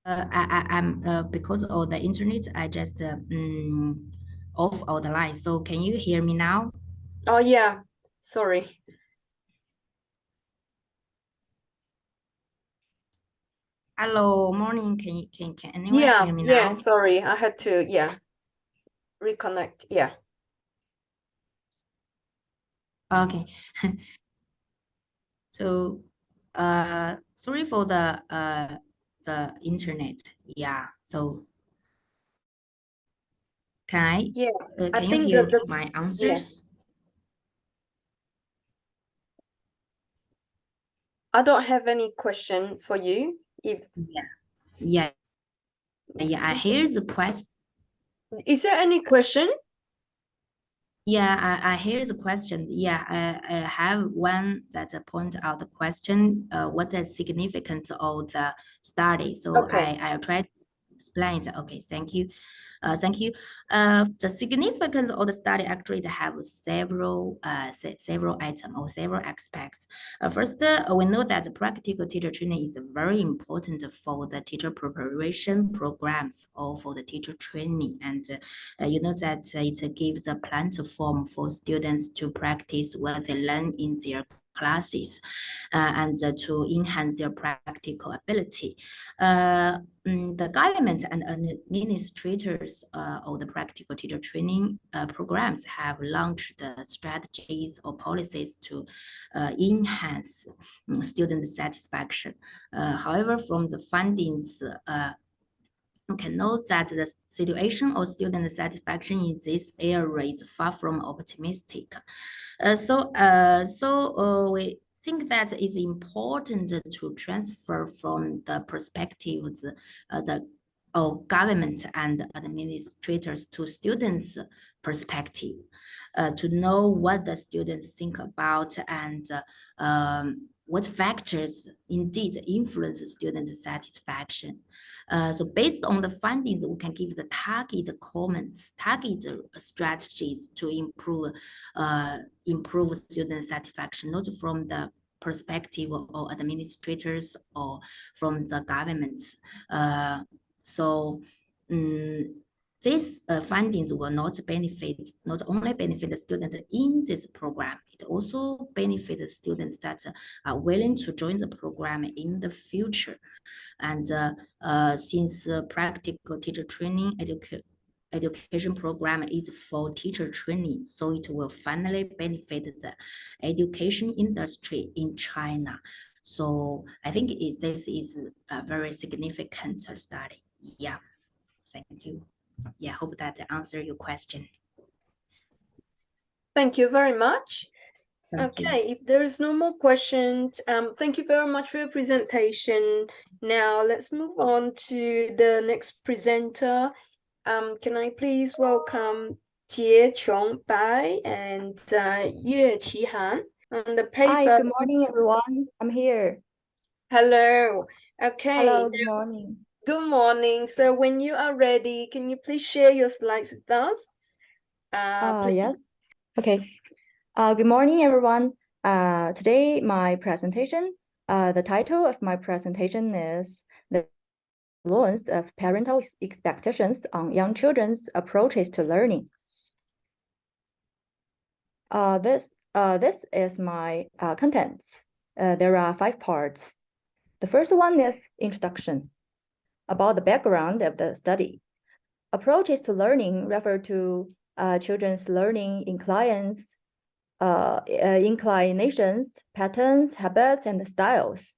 I'm because of the internet, I just off all the line. So can you hear me now? Oh yeah, sorry. Hello, morning. Can anyone hear me now? Yeah, sorry. I had to reconnect. Yeah. Okay. So sorry for the internet. Yeah. So can I you think hear my answers? I don't have any questions for you. Yeah, I hear the question. Is there any question? Yeah, I hear the question. Yeah, I have one that point out the question. What the significance of the study? So Okay. I try to explain it. Okay, thank you. Thank you. The significance of the study actually have several items or several aspects. First, we know that the practical teacher training is very important for the teacher preparation programs or for the teacher training, and you know that it gives a platform for students to practice what they learn in their classes and to enhance their practical ability. The government and administrators of the practical teacher training programs have launched strategies or policies to enhance student satisfaction. However, from the findings, you can note that the situation of student satisfaction in this area is far from optimistic. So we think that it's important to transfer from the perspectives of government and administrators to students' perspective, to know what the students think about and what factors indeed influence student satisfaction. So based on the findings, we can give the target comments, target strategies to improve student satisfaction, not from the perspective of administrators or from the governments. These findings will not only benefit the students in this program, it also benefits the students that are willing to join the program in the future. And since practical teacher training education program is for teacher training, so it will finally benefit the education industry in China. So I think this is a very significant study. Yeah, thank you. Yeah, hope that answered your question. Thank you very much. Thank you. Okay, if there's no more questions, thank you very much for your presentation. Now let's move on to the next presenter. Can I please welcome Jie Chongbai and Yue Qihan on the paper. Hi, good morning, everyone. I'm here. Hello. Okay. Hello, good morning. Good morning. So when you are ready, can you please share your slides with us? Yes. Okay. Good morning, everyone. Today, my presentation, the title of my presentation is The Influence of Parental Expectations on Young Children's Approaches to Learning. This is my contents. There are 5 parts. The first one is introduction, about the background of the study. Approaches to learning refer to children's learning inclinations, patterns, habits, and styles,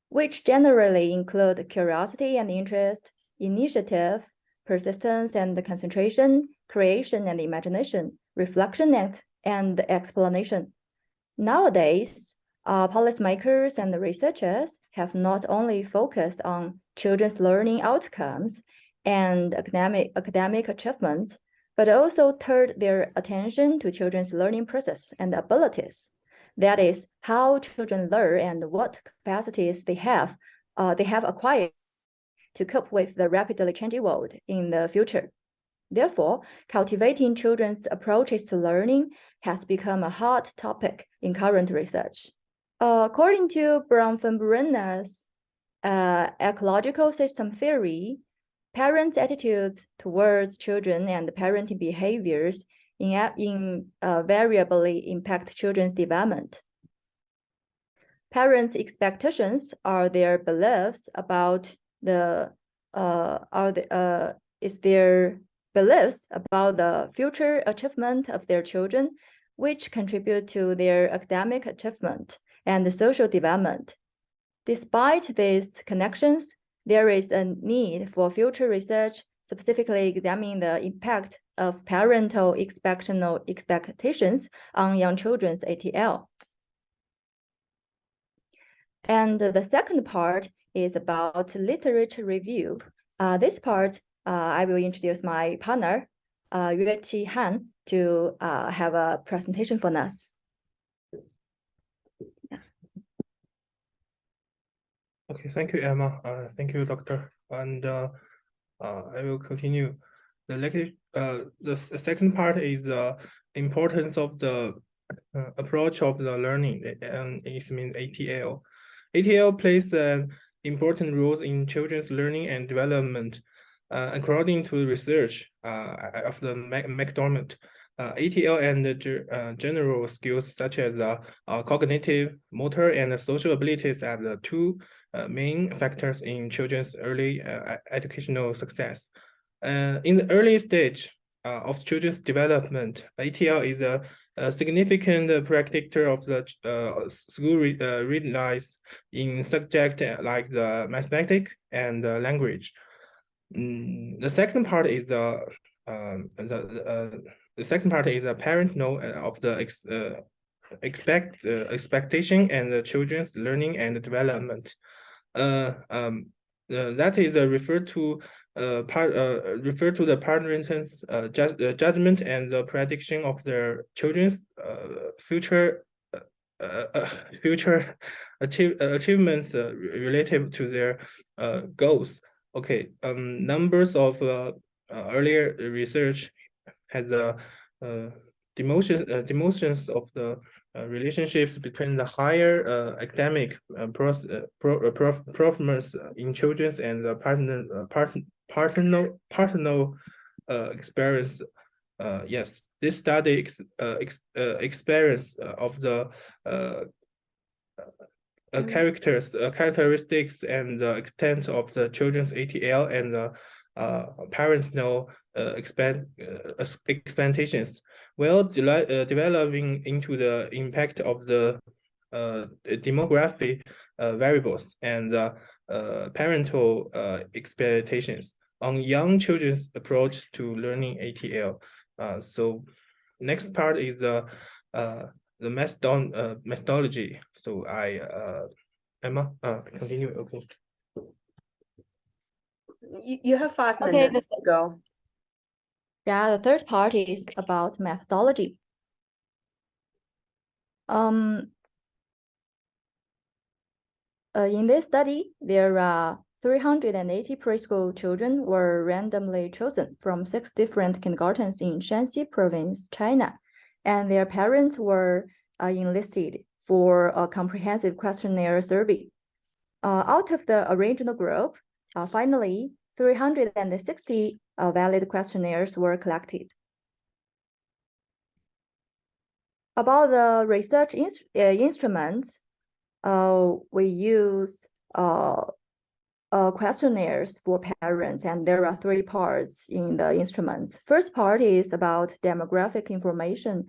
which generally include curiosity and interest, initiative, persistence and concentration, creation and imagination, reflection and explanation. Nowadays, policymakers and researchers have not only focused on children's learning outcomes and academic achievements, but also turned their attention to children's learning process and abilities. That is, how children learn and what capacities they have acquired to cope with the rapidly changing world in the future. Therefore, cultivating children's approaches to learning has become a hot topic in current research. According to Bronfenbrenner's ecological system theory, parents' attitudes towards children and parenting behaviors invariably impact children's development. Parents' expectations are their beliefs about the future achievement of their children, which contribute to their academic achievement and social development. Despite these connections, there is a need for future research specifically examining the impact of parental expectations on young children's ATL. And the second part is about literature review. This part, I will introduce my partner, Yue Qihan, to have a presentation for us. Okay, thank you, Emma. Thank you, Doctor. And I will continue. The second part is the importance of the approach of the learning, and it means ATL. ATL plays an important role in children's learning and development. According to research of the McDermott, ATL and general skills such as cognitive, motor, and social abilities are the two main factors in children's early educational success. In the early stage of children's development, ATL is a significant predictor of the school readiness in subjects like the mathematics and language. The second part is the second part is a parent know of the expectation and the children's learning and development. That is referred to the parents' judgment and the prediction of their children's future achievements relative to their goals. Okay, numbers of earlier research has demonstrations of the relationships between the higher academic performance in children's and the partner experience. Yes, this study experience of the characteristics and the extent of the children's ATL and the parental expectations, while developing into the impact of the demographic variables and parental expectations on young children's approach to learning ATL. So next part is the methodology. So Emma, continue. Okay. You have 5 Okay, minutes to go. Yeah, the third part is about methodology. In this study, there are 380 preschool children were randomly chosen from 6 different kindergartens in Shanxi province, China, and their parents were enlisted for a comprehensive questionnaire survey. Out of the original group, finally, 360 valid questionnaires were collected. About the research instruments, we use questionnaires for parents, and there are 3 parts in the instruments. First part is about demographic information,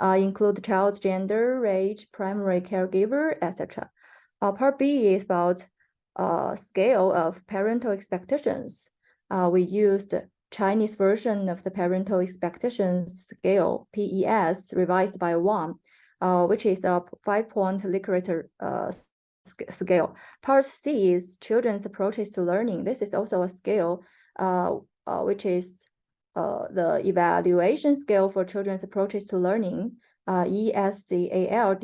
include child's gender, age, primary caregiver, etc. Part B is about scale of parental expectations. We used Chinese version of the parental expectations scale, PES, revised by Wang, which is a 5-point Likert scale. Part C is children's approaches to learning. This is also a scale, which is the evaluation scale for children's approaches to learning, ESCAL,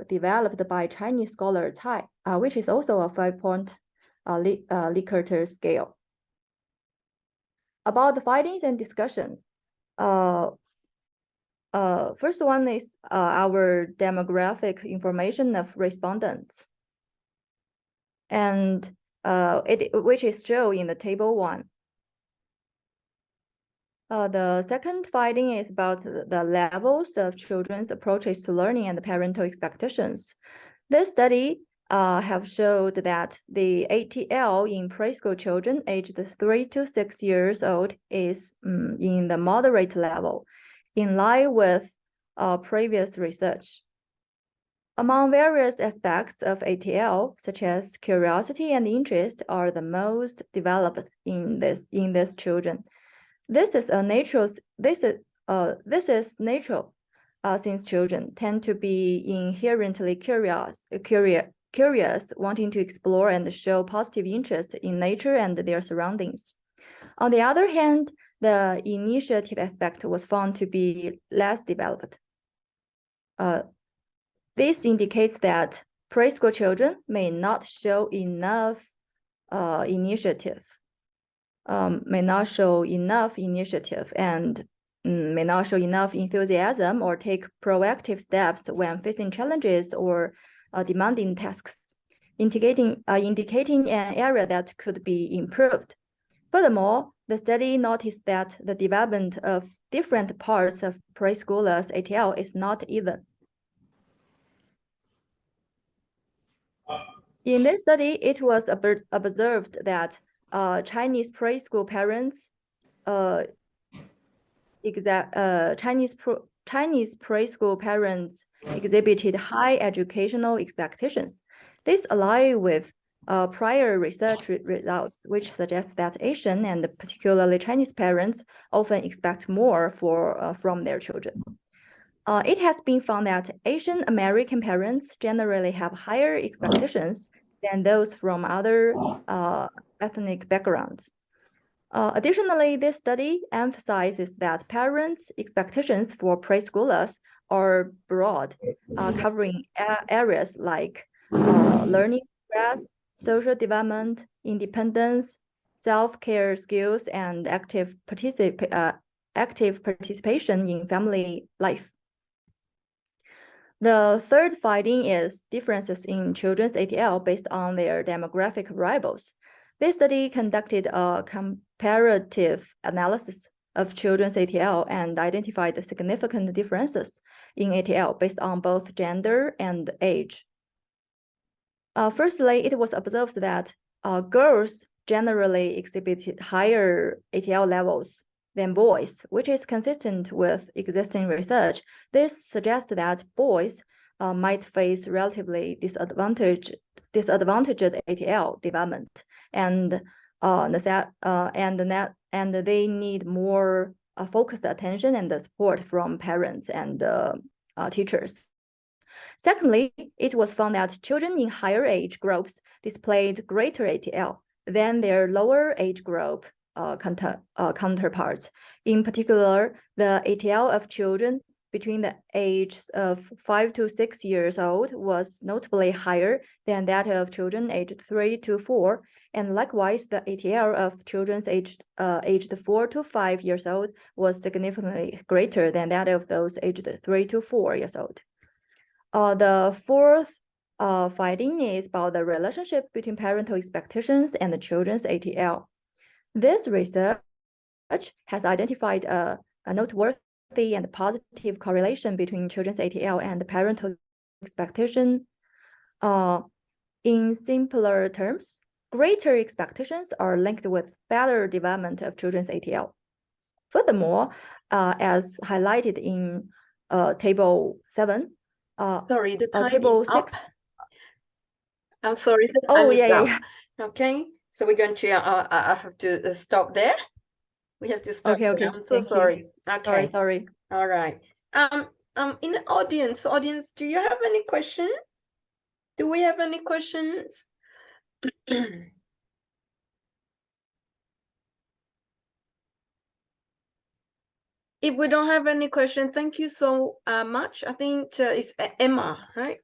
developed by Chinese scholar Cai, which is also a 5-point Likert scale. About the findings and discussion, first one is our demographic information of respondents, and which is shown in the table 1. The second finding is about the levels of children's approaches to learning and the parental expectations. This study have showed that the ATL in preschool children aged 3 to 6 years old is in the moderate level, in line with previous research. Among various aspects of ATL, such as curiosity and interest, are the most developed in this children. This is natural, since children tend to be inherently curious, wanting to explore and show positive interest in nature and their surroundings. On the other hand, the initiative aspect was found to be less developed. This indicates that preschool children may not show enough initiative, and may not show enough enthusiasm or take proactive steps when facing challenges or demanding tasks, indicating an area that could be improved. Furthermore, the study noticed that the development of different parts of preschoolers' ATL is not even. In this study, it was observed that Chinese preschool parents, Chinese preschool parents exhibited high educational expectations. This aligns with prior research results, which suggest that Asian and particularly Chinese parents often expect more from their children. It has been found that Asian American parents generally have higher expectations than those from other ethnic backgrounds. Additionally, this study emphasizes that parents' expectations for preschoolers are broad, covering areas like learning progress, social development, independence, self-care skills, and active participation in family life. The third finding is differences in children's ATL based on their demographic variables. This study conducted a comparative analysis of children's ATL and identified significant differences in ATL based on both gender and age. Firstly, it was observed that girls generally exhibited higher ATL levels than boys, which is consistent with existing research. This suggests that boys might face relatively disadvantaged ATL development, and they need more focused attention and support from parents and teachers. Secondly, it was found that children in higher age groups displayed greater ATL than their lower age group counterparts. In particular, the ATL of children between the ages of 5 to 6 years old was notably higher than that of children aged 3 to 4, and likewise, the ATL of children aged 4 to 5 years old was significantly greater than that of those aged 3 to 4 years old. The fourth finding is about the relationship between parental expectations and the children's ATL. This research has identified a noteworthy and positive correlation between children's ATL and parental expectation. In simpler terms, greater expectations are linked with better development of children's ATL. Furthermore, as highlighted in table 7, sorry, the time table is 6. up. I'm sorry, the time is up. Yeah. Okay, so we're going to I have to stop there. We have to stop Okay. there. I'm so Thank you. sorry. Okay. Sorry. All right. In the audience, do you have any question? Do we have any questions? If we don't have any question, thank you so much. I think it's Emma, right?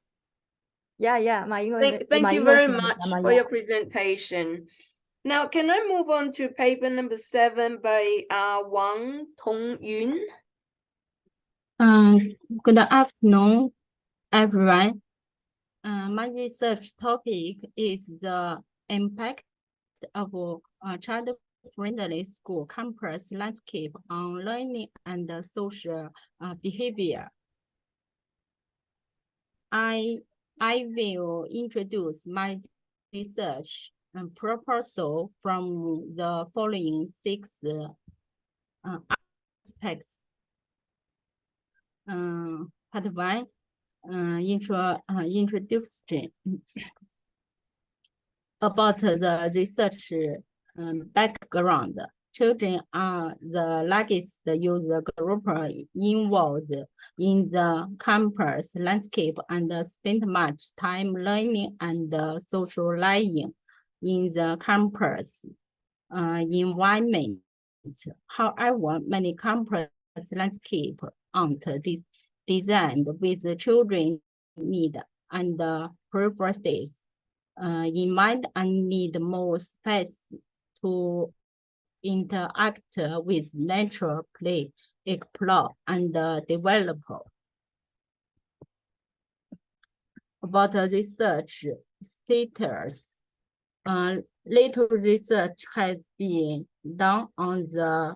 Yeah. My English. Thank you very much for your presentation. Now, can I move on to paper number 7 by Wang Tongyun? Good afternoon, everyone. My research topic is the impact of a child-friendly school campus landscape on learning and social behavior. I will introduce my research proposal from the following 6 aspects. Part 1, introduction. About the research background. Children are the largest user group involved in the campus landscape and spend much time learning and socializing in the campus environment. However, many campus landscapes aren't designed with children need and preferences in mind and need more space to interact with nature, play, explore, and develop. About research status, little research has been done on the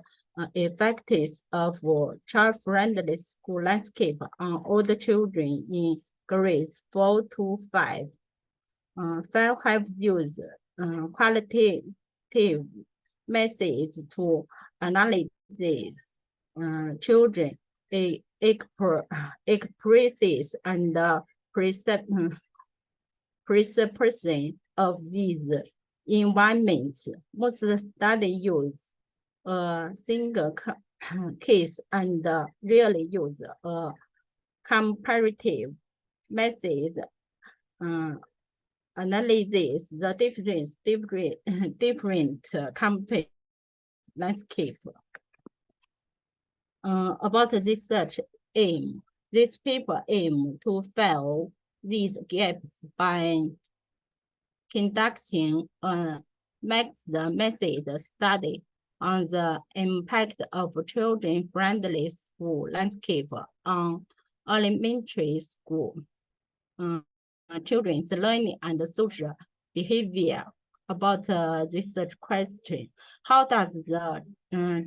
effects of child-friendly school landscape on older children in grades 4 to 5. 5 have used qualitative methods to analyze children expresses and perception of these environments. Most studies use a single case and rarely use a comparative method. Analyzes the different campaign landscape. About the research aim, this paper aim to fill these gaps by conducting a mixed method study on the impact of children-friendly school landscape on elementary school children's learning and social behavior. About research question, how does the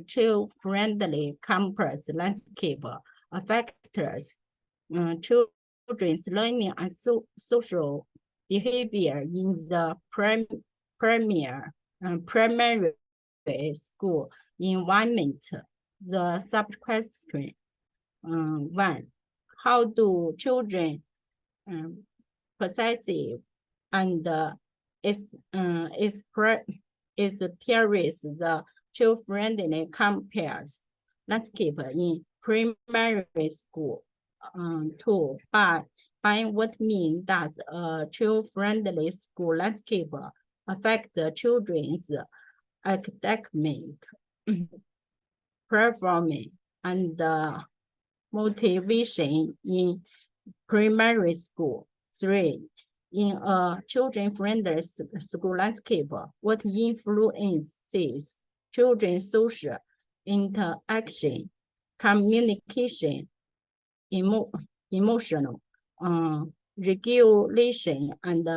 child-friendly campus landscape affect children's learning and social behavior in the primary school environment? The sub-question 1. How do children perceive and experience the child-friendly campus landscape in primary school? 2. By what means does a child-friendly school landscape affect the children's academic performance and motivation in primary school? 3. In a children-friendly school landscape, what influences children's social interaction, communication, emotional regulation, and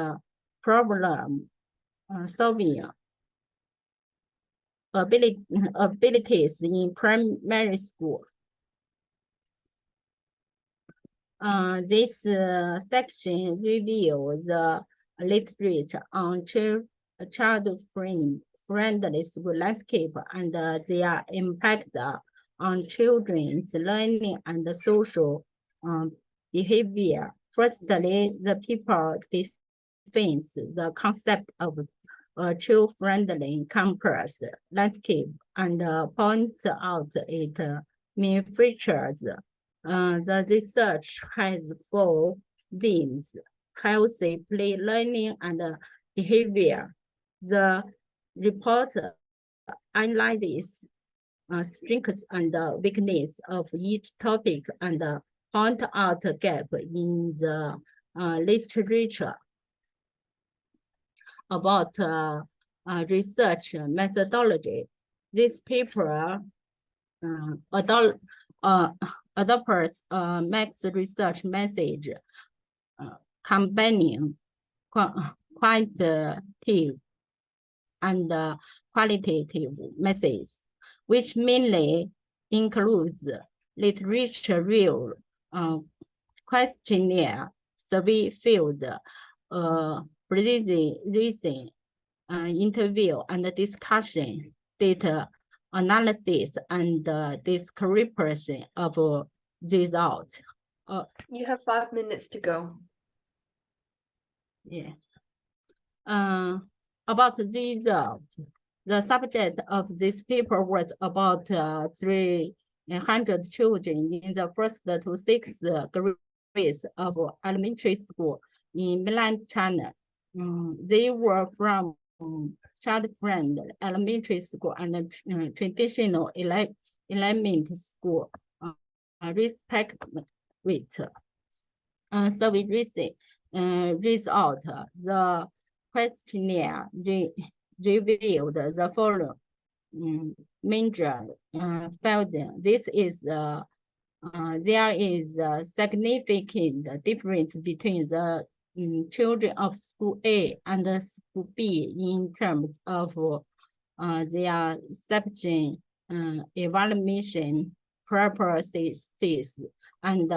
problem solving abilities in primary school? This section reviews the literature on child-friendly school landscape and their impact on children's learning and social behavior. Firstly, the paper defines the concept of a child-friendly campus landscape and points out its main features. The research has 4 themes: healthy play learning and behavior. The report analyzes strengths and weaknesses of each topic and point out a gap in the literature. About research methodology, this paper adopts a mixed research method combining quantitative and qualitative methods, which mainly includes literature review, questionnaire, survey field, reason, interview and discussion, data analysis, and description of results. You have 5 minutes to go. Yeah. About the result, the subject of this paper was about 300 children in the 1st to 6th grades of elementary school in mainland China. They were from child-friendly elementary school and traditional elementary school, respectively. Survey result, the questionnaire revealed the following major finding. There is a significant difference between the children of school A and school B in terms of their subject evaluation purposes and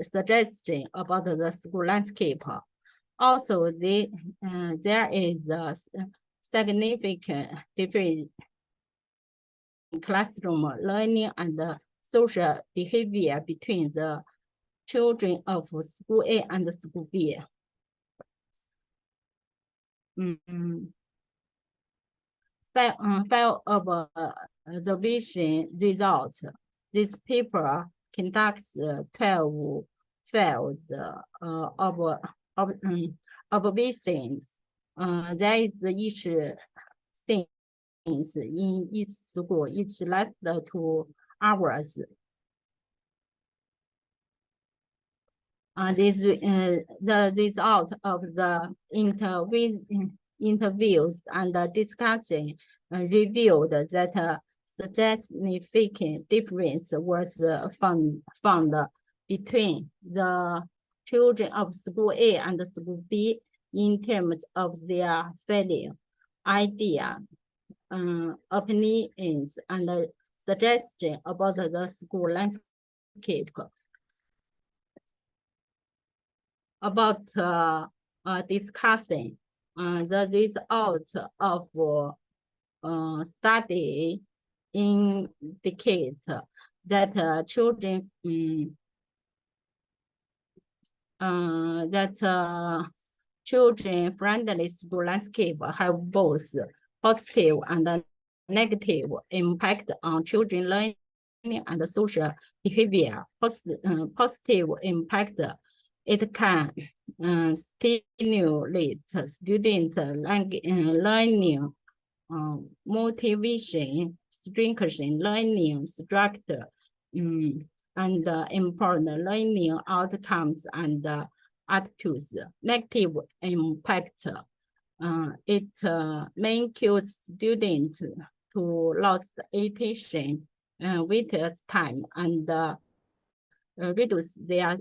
suggestion about the school landscape. Also, there is a significant difference in classroom learning and social behavior between the children of school A and school B. File of observation result. This paper conducts 12 field observations. There is each things in each school. Each lasts 2 hours. The result of the interviews and the discussion revealed that significant difference was found between the children of school A and school B in terms of their value, idea, opinions, and suggestion about the school landscape. About discussing the result of study indicate that children children-friendly school landscape have both positive and negative impact on children learning and social behavior. Positive impact, it can stimulate student learning motivation, strengthen learning structure, and improve learning outcomes and attitudes. Negative impact, it may cause students to lose attention, waste time, and reduce their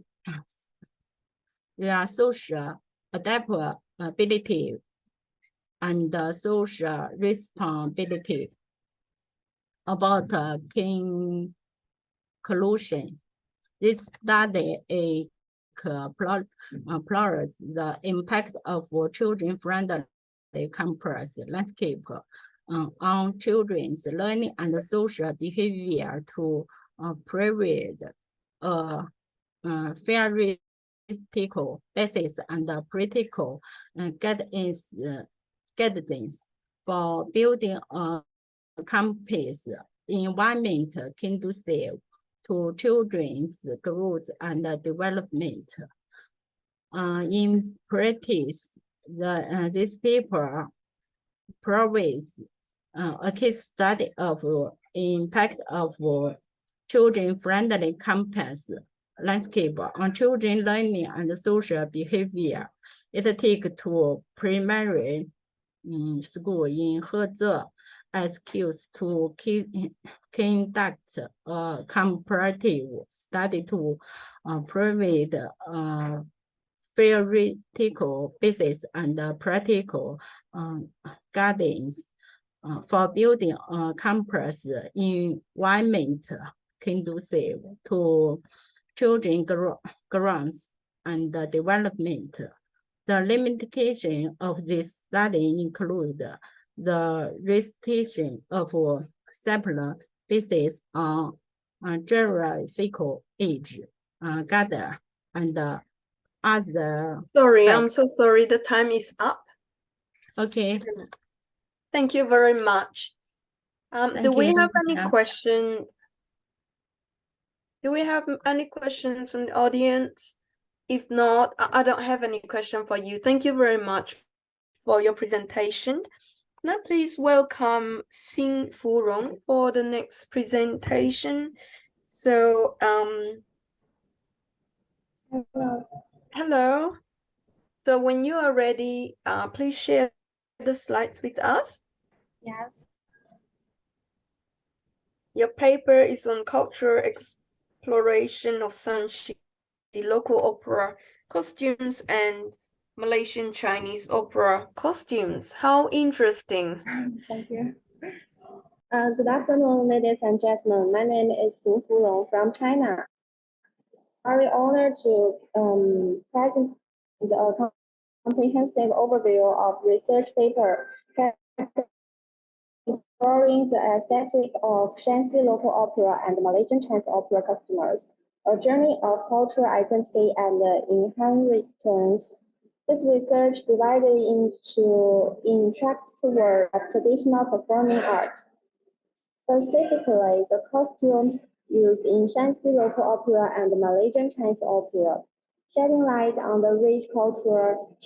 social adaptability and social responsibility. About conclusion, this study explores the impact of children-friendly campus landscape on children's learning and social behavior to provide theoretical basis and practical guidance for building a campus environment conducive to children's growth and development. In practice, this paper provides a case study of impact of children-friendly campus landscape on children learning and social behavior. It takes 2 primary school in Hezhe as skills to conduct a comparative study to provide theoretical basis and practical guidance for building a campus environment conducive to children growth and development. The limitation of this study include the restriction of sample basis on geographical age, gather, and other. Sorry, I'm so sorry. The time is up. Okay. Thank you very much. Do we have any question? Do we have any questions from the audience? If not, I don't have any question for you. Thank you very much for your presentation. Now, please welcome Xin Furong for the next presentation. So, hello. So when you are ready, please share the slides with us. Yes. Your paper is on cultural exploration of sonship the local opera costumes and Malaysian Chinese opera costumes. How interesting. Thank you. Good afternoon, ladies and gentlemen. My name is Xing Furong from China. Very honored to present a comprehensive overview of research paper exploring the aesthetic of Shanxi local opera and Malaysian Chinese opera customers, a journey of cultural identity and inheritance. This research divided into interactive work of traditional performing art. Specifically, the costumes used in Shanxi local opera and Malaysian Chinese opera, shedding light on the rich cultural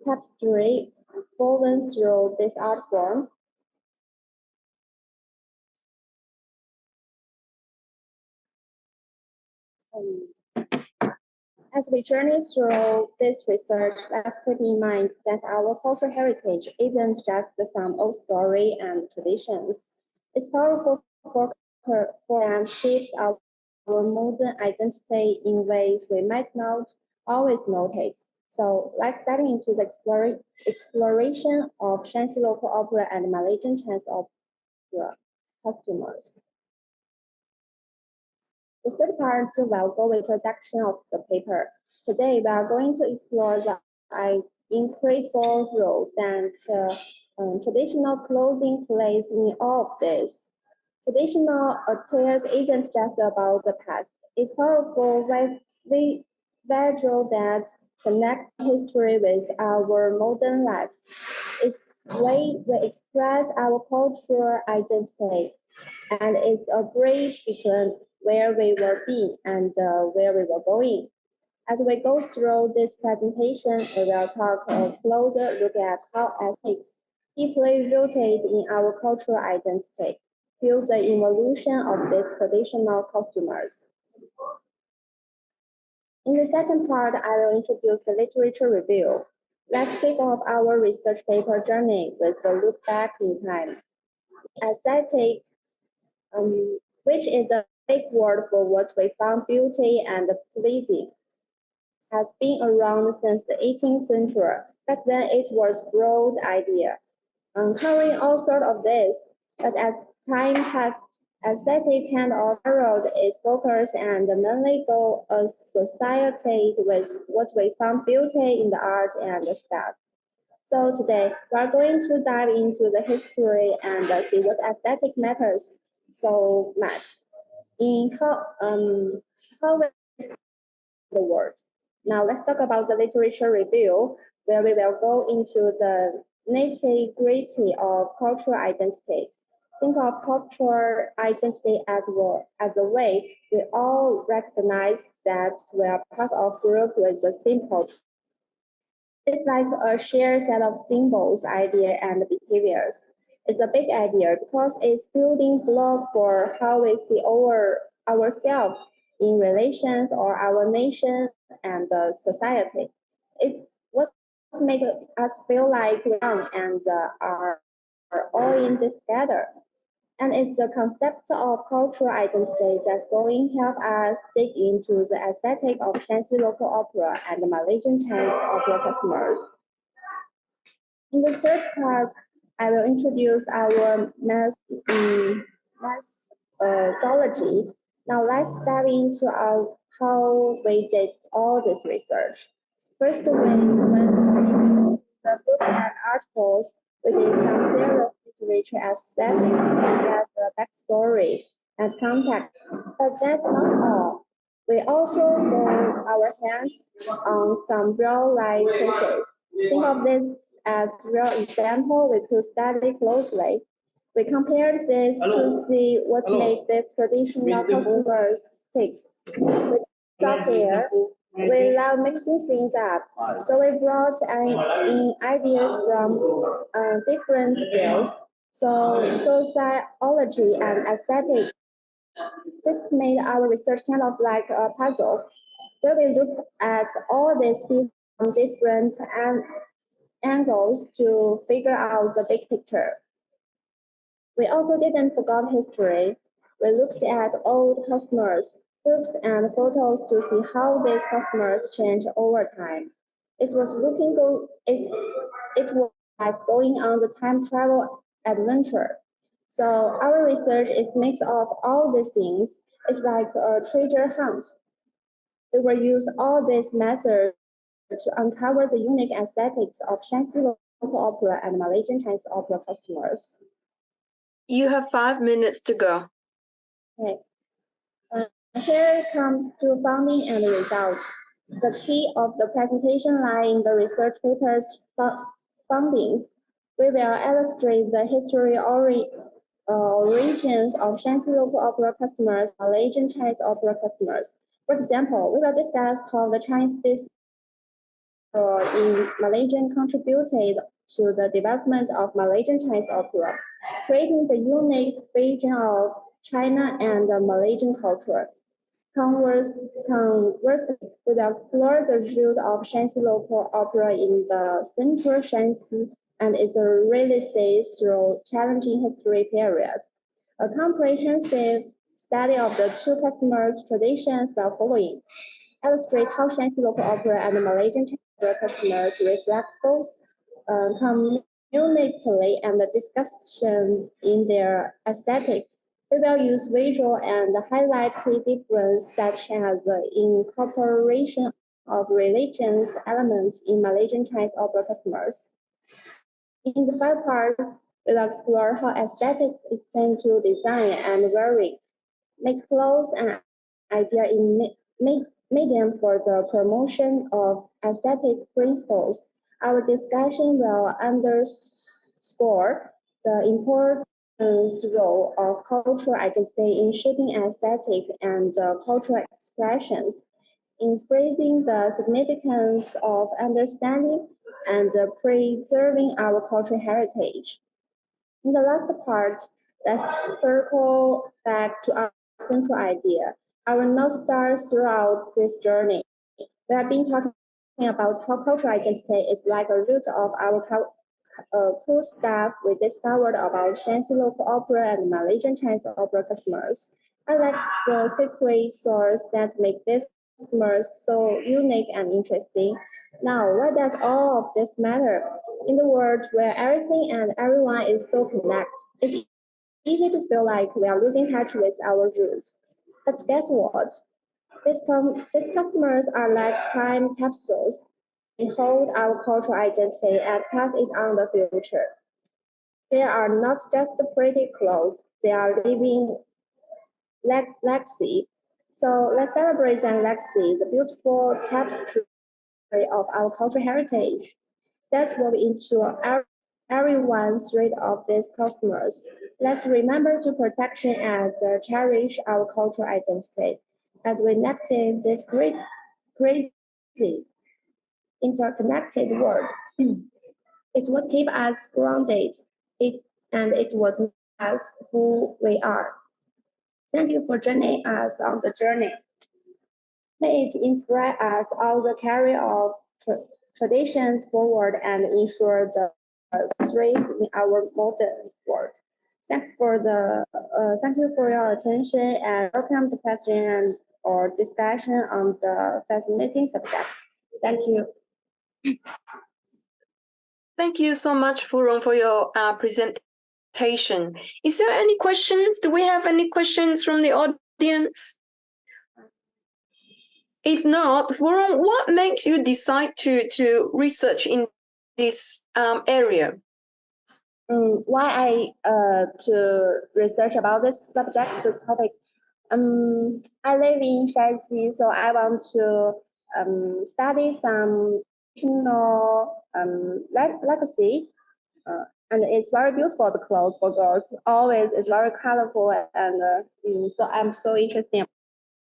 tapestry woven through this art form. As we journey through this research, let's keep in mind that our cultural heritage isn't just some old story and traditions. It's powerful for and shapes our modern identity in ways we might not always notice. So let's dive into the exploration of Shanxi local opera and Malaysian Chinese opera customers. The third part will go with introduction of the paper. Today, we are going to explore the incredible role that traditional clothing plays in all of this. Traditional attire isn't just about the past. It's powerful visual that connects history with our modern lives. It's the way we express our cultural identity, and it's a bridge between where we were being and where we were going. As we go through this presentation, we will take a closer look at how ethics, deeply rooted in our cultural identity, fuel the evolution of these traditional costumers. In the second part, I will introduce the literature review. Let's kick off our research paper journey with a look back in time. Aesthetic, which is a big word for what we found beauty and pleasing, has been around since the 18th century. Back then, it was a broad idea, covering all sorts of this. But as time passed, aesthetic kind of narrowed its focus and mainly go associated with what we found beauty in the art and the stuff. So today, we are going to dive into the history and see what aesthetic matters so much in how we the world. Now let's talk about the literature review, where we will go into the nitty-gritty of cultural identity. Think of cultural identity as a way we all recognize that we are part of a group with the same culture. It's like a shared set of symbols, ideas, and behaviors. It's a big idea because it's building block for how we see ourselves in relations or our nation and the society. It's what makes us feel like we belong and are all in this together. And it's the concept of cultural identity that's going to help us dig into the aesthetic of Shanxi local opera and the Malaysian Chinese opera customers. In the third part, I will introduce our methodology. Now let's dive into how we did all this research. First, we went through the book and articles. We did some serious literature aesthetics at the backstory and context. But that's not all. We also got our hands on some real-life cases. Think of this as real example we could study closely. We compared this to see what makes these traditional customers tick. We stop here. We love mixing things up, so we brought in ideas from different fields, so sociology and aesthetics. This made our research kind of like a puzzle, where we looked at all these pieces from different angles to figure out the big picture. We also didn't forget history. We looked at old customers, books and photos to see how these customers change over time. It was like going on the time travel adventure. So our research is mix of all these things. It's like a treasure hunt. We will use all these methods to uncover the unique aesthetics of Shanxi local opera and Malaysian Chinese opera customers. You have 5 minutes to go. Okay. Here comes to funding and results. The key of the presentation lie in the research paper's fundings. We will illustrate the history origins of Shanxi local opera customers, Malaysian Chinese opera customers. For example, we will discuss how the Chinese in Malaysian contributed to the development of Malaysian Chinese opera, creating the unique fusion of China and the Malaysian culture. Conversely, we will explore the root of Shanxi local opera in the central Shanxi and its releases through challenging history period. A comprehensive study of the two customers' traditions will following. Illustrate how Shanxi local opera and the Malaysian opera customers reflect both community and the discussion in their aesthetics. We will use visual and highlight key differences such as the incorporation of religious elements in Malaysian Chinese opera customers. In the 5 parts, we will explore how aesthetics extend to design and wearing, make clothes an idea in medium for the promotion of aesthetic principles. Our discussion will underscore the importance role of cultural identity in shaping aesthetic and cultural expressions, in phrasing the significance of understanding and preserving our cultural heritage. In the last part, let's circle back to our central idea, our North Star throughout this journey. We have been talking about how cultural identity is like a root of our cool stuff we discovered about Shanxi local opera and Malaysian Chinese opera customers. I like the secret source that make these customers so unique and interesting. Now, why does all of this matter? In the world where everything and everyone is so connected, it's easy to feel like we are losing touch with our roots. But guess what? These customers are like time capsules. They hold our cultural identity and pass it on the future. They are not just pretty clothes, they are living legacy. So let's celebrate that legacy, the beautiful tapestry of our cultural heritage. Let's move into everyone's thread of these customers. Let's remember to protect and cherish our cultural identity as we navigate this crazy, interconnected world. It's what keeps us grounded, and it was us who we are. Thank you for joining us on the journey. May it inspire us all to carry our traditions forward and ensure the threads in our modern world. Thank you for your attention and welcome to question or discussion on the fascinating subject. Thank you. Thank you so much, Furong, for your presentation. Is there any questions? Do we have any questions from the audience? If not, Furong, what makes you decide to research in this area? Why I to research about this subject, the topic? I live in Shanxi, so I want to study some traditional legacy, and it's very beautiful. The clothes for girls always is very colorful, and so I'm so interested in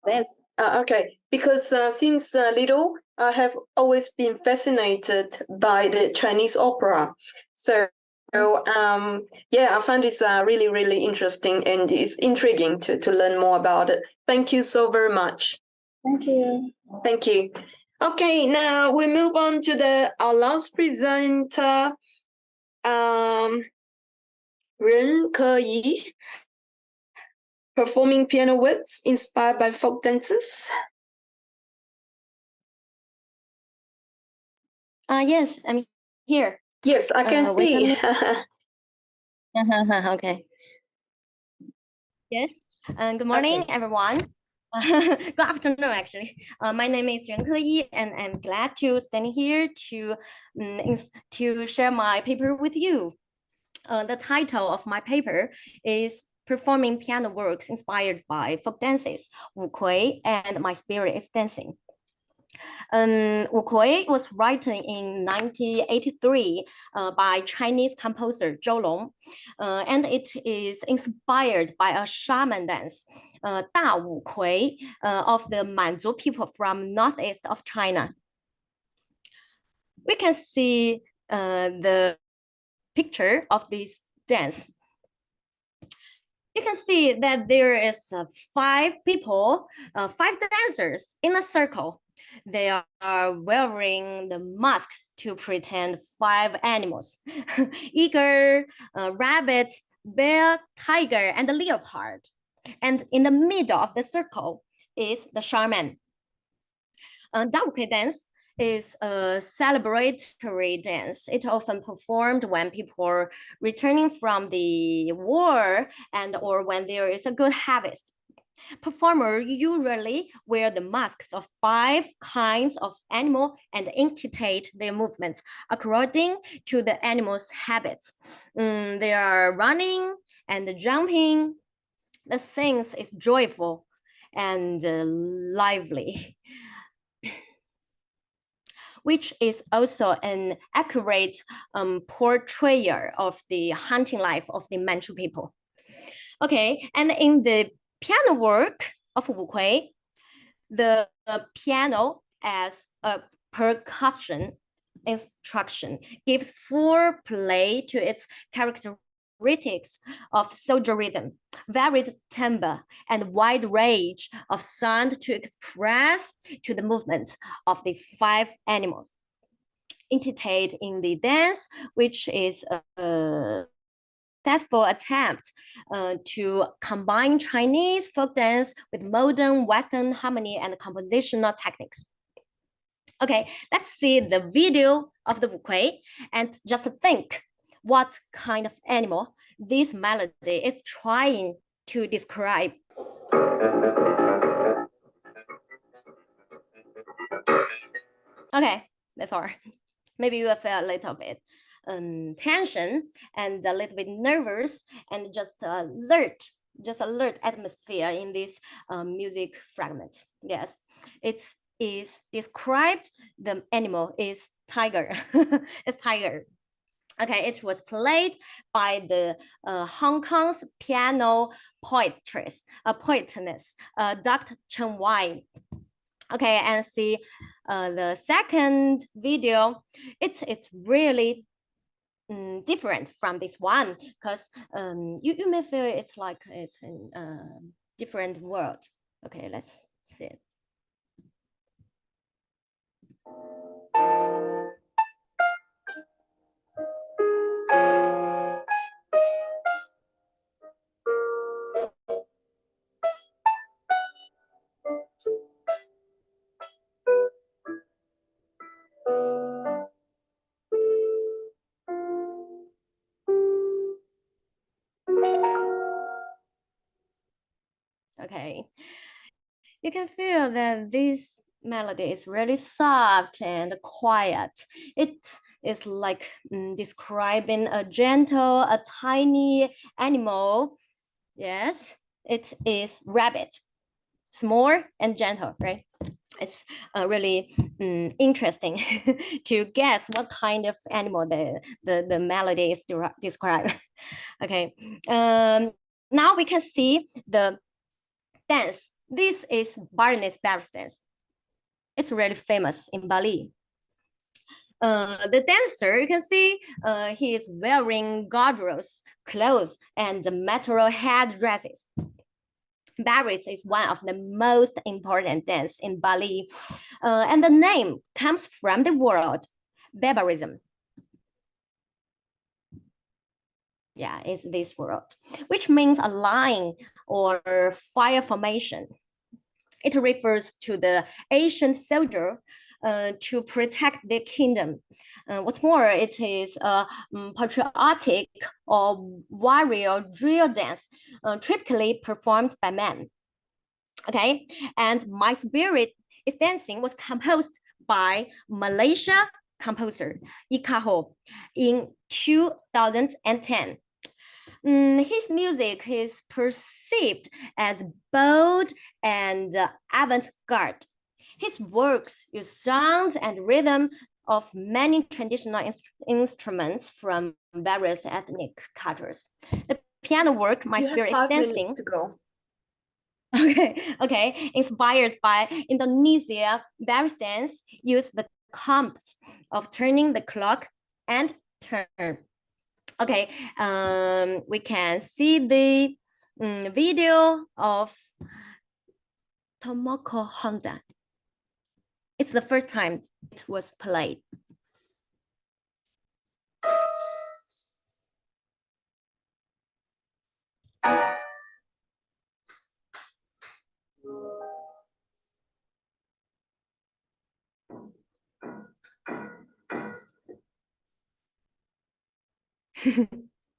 this. Okay, because since little, I have always been fascinated by the Chinese opera. So yeah, I find this really, really interesting, and it's intriguing to learn more about it. Thank you so very much. Thank you. Thank you. Okay, now we move on to our last presenter, 任可怡. performing piano works inspired by folk dances? Yes, I'm here. Yes, I can Wait a see. minute. Okay. Yes. Good morning, Okay. everyone. Good afternoon, actually. My name is Ren Keyi, and I'm glad to stand here to share my paper with you. The title of my paper is Performing Piano Works Inspired by Folk Dances, Wu Kui, and My Spirit is Dancing. Wu Kui was written in 1983 by Chinese composer Zhou Long, and it is inspired by a shaman dance, Da Wu Kui, of the Manzu people from northeast of China. We can see the picture of this dance. You can see that there is 5 people, 5 dancers in a circle. They are wearing the masks to pretend 5 animals: eagle, rabbit, bear, tiger, and the leopard. And in the middle of the circle is the shaman. Daoke dance is a celebratory dance. It often performed when people are returning from the war and or when there is a good harvest. Performers usually wear the masks of 5 kinds of animal and imitate their movements according to the animal's habits. They are running and jumping. The scene is joyful and lively, which is also an accurate portrayal of the hunting life of the Manchu people. Okay, and in the piano work of Wu Kui, the piano as a percussion instruction gives full play to its characteristics of soldier rhythm, varied timbre, and wide range of sound to express to the movements of the 5 animals. Imitate in the dance, which is a successful attempt to combine Chinese folk dance with modern Western harmony and compositional techniques. Okay, let's see the video of the Wu Kui and just think what kind of animal this melody is trying to describe. Okay, that's all. Maybe you will feel a little bit tension and a little bit nervous and just alert atmosphere in this music fragment. Yes, it is described. The animal is tiger. It's tiger. Okay, it was played by the Hong Kong's piano poetess, Dr. Chen Wai. Okay, and see the second video. It's really different from this one because you may feel it's like it's in a different world. Okay, let's see it. Okay, you can feel that this melody is really soft and quiet. It is like describing a gentle, a tiny animal. Yes, it is rabbit, small and gentle, right? It's really interesting to guess what kind of animal the melody is described. Okay, now we can see the dance. This is Balinese Baris dance. It's really famous in Bali. The dancer, you can see he is wearing gorgeous clothes and metal headdresses. Baris is one of the most important dance in Bali, and the name comes from the word barbarism. Yeah, it's this word, which means a line or fire formation. It refers to the ancient soldier to protect their kingdom. What's more, it is a patriotic or warrior drill dance, typically performed by men. Okay, and My Spirit is Dancing was composed by Malaysia composer AQoL in 2010. His music is perceived as bold and avant-garde. His works use sounds and rhythm of many traditional instruments from various ethnic cultures. The piano work, My Spirit is Dancing. To go. Okay. Inspired by Indonesia, Baris dance use the concept of turning the clock and turn. Okay, we can see the video of Tomoko Honda. It's the first time it was played.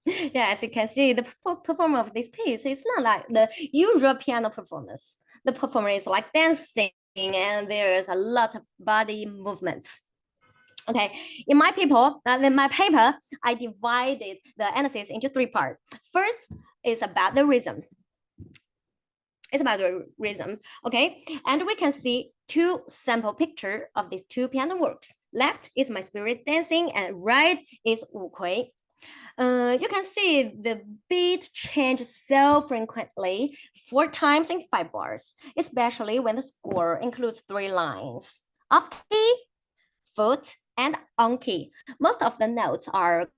Yeah, as you can see, the performance of this piece is not like the usual piano performance. The performance is like dancing, and there's a lot of body movements. Okay, in my paper, I divided the analysis into 3 parts. First is about the rhythm. It's about the rhythm, okay? And we can see 2 sample pictures of these 2 piano works. Left is My Spirit Dancing, and right is AQoL. You can see the beat changes so frequently, 4 times in 5 bars, especially when the score includes 3 lines: off key, foot, and on key. Most of the notes are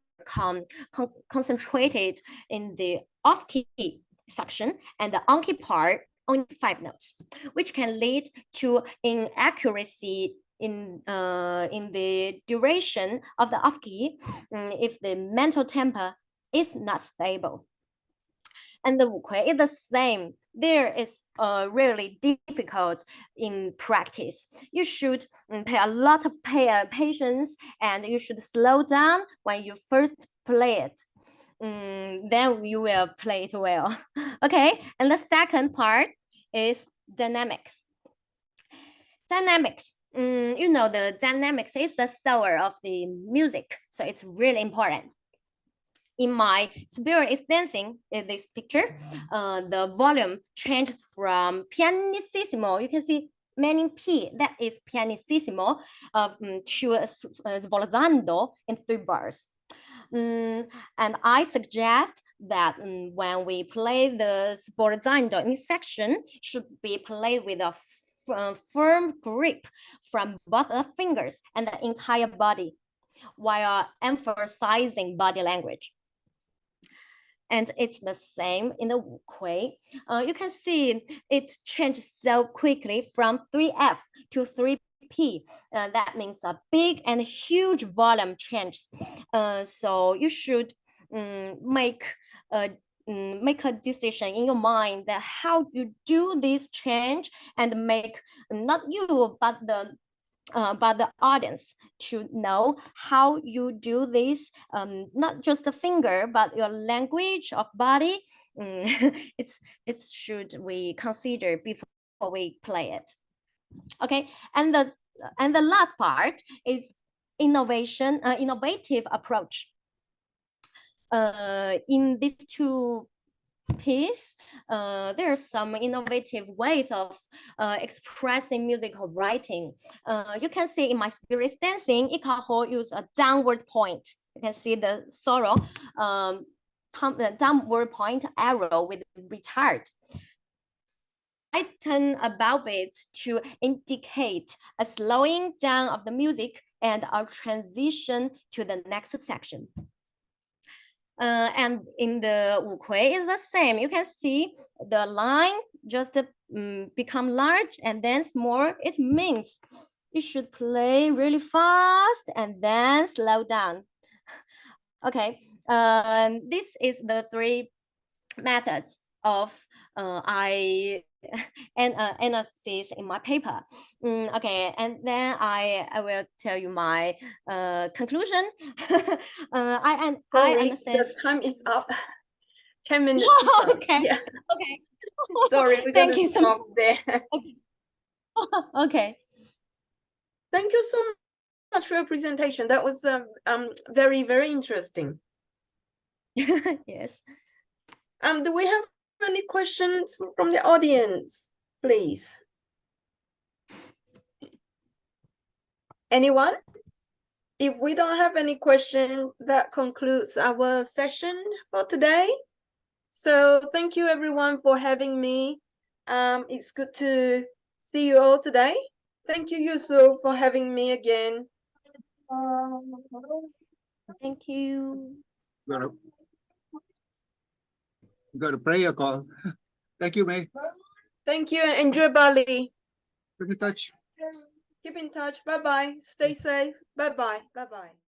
concentrated in the off key section, and the on key part only 5 notes, which can lead to inaccuracy in the duration of the off key if the mental tempo is not stable. And the AQoL is the same. There is really difficult in practice. You should pay a lot of patience, and you should slow down when you first play it. Then you will play it well. Okay, and the second part is dynamics. Dynamics. You know, the dynamics is the soul of the music, so it's really important. In My Spirit is Dancing, in this picture, the volume changes from pianissimo. You can see many P, that is pianissimo, to sforzando in 3 bars. And I suggest that when we play the sforzando in section, should be played with a firm grip from both the fingers and the entire body, while emphasizing body language. And it's the same in the AQoL. You can see it changes so quickly from 3F to 3P. That means a big and huge volume change. So you should make a decision in your mind that how you do this change, and make not you but the audience to know how you do this, not just the finger but your language of body. It should we consider before we play it. Okay, and the last part is innovative approach. In these 2 piece, there are some innovative ways of expressing musical writing. You can see in My Spirit Dancing, AQoL use a downward point. You can see the sorrow, the downward point arrow with retard. I turn above it to indicate a slowing down of the music and a transition to the next section. And in the AQoL is the same. You can see the line just become large and then small. It means you should play really fast and then slow down. Okay, This is the three methods of analysis in my paper. Okay, and then I will tell you my conclusion. I Sorry, understand. the time is up. 10 minutes. Okay. Yeah. Okay. Sorry, we're Thank gonna you so stop there. Okay. Okay. Thank you so much for your presentation. That was very, very interesting. Yes. Do we have any questions from the audience, please? Anyone? If we don't have any question, that concludes our session for today. So thank you everyone for having me. It's good to see you all today. Thank you, Yusuf, for having me again. Thank you. Got a prayer call. Thank you, May. Thank you and enjoy Bali. Keep in touch. Keep in touch. Bye-bye. Stay safe. Bye-bye. Bye-bye.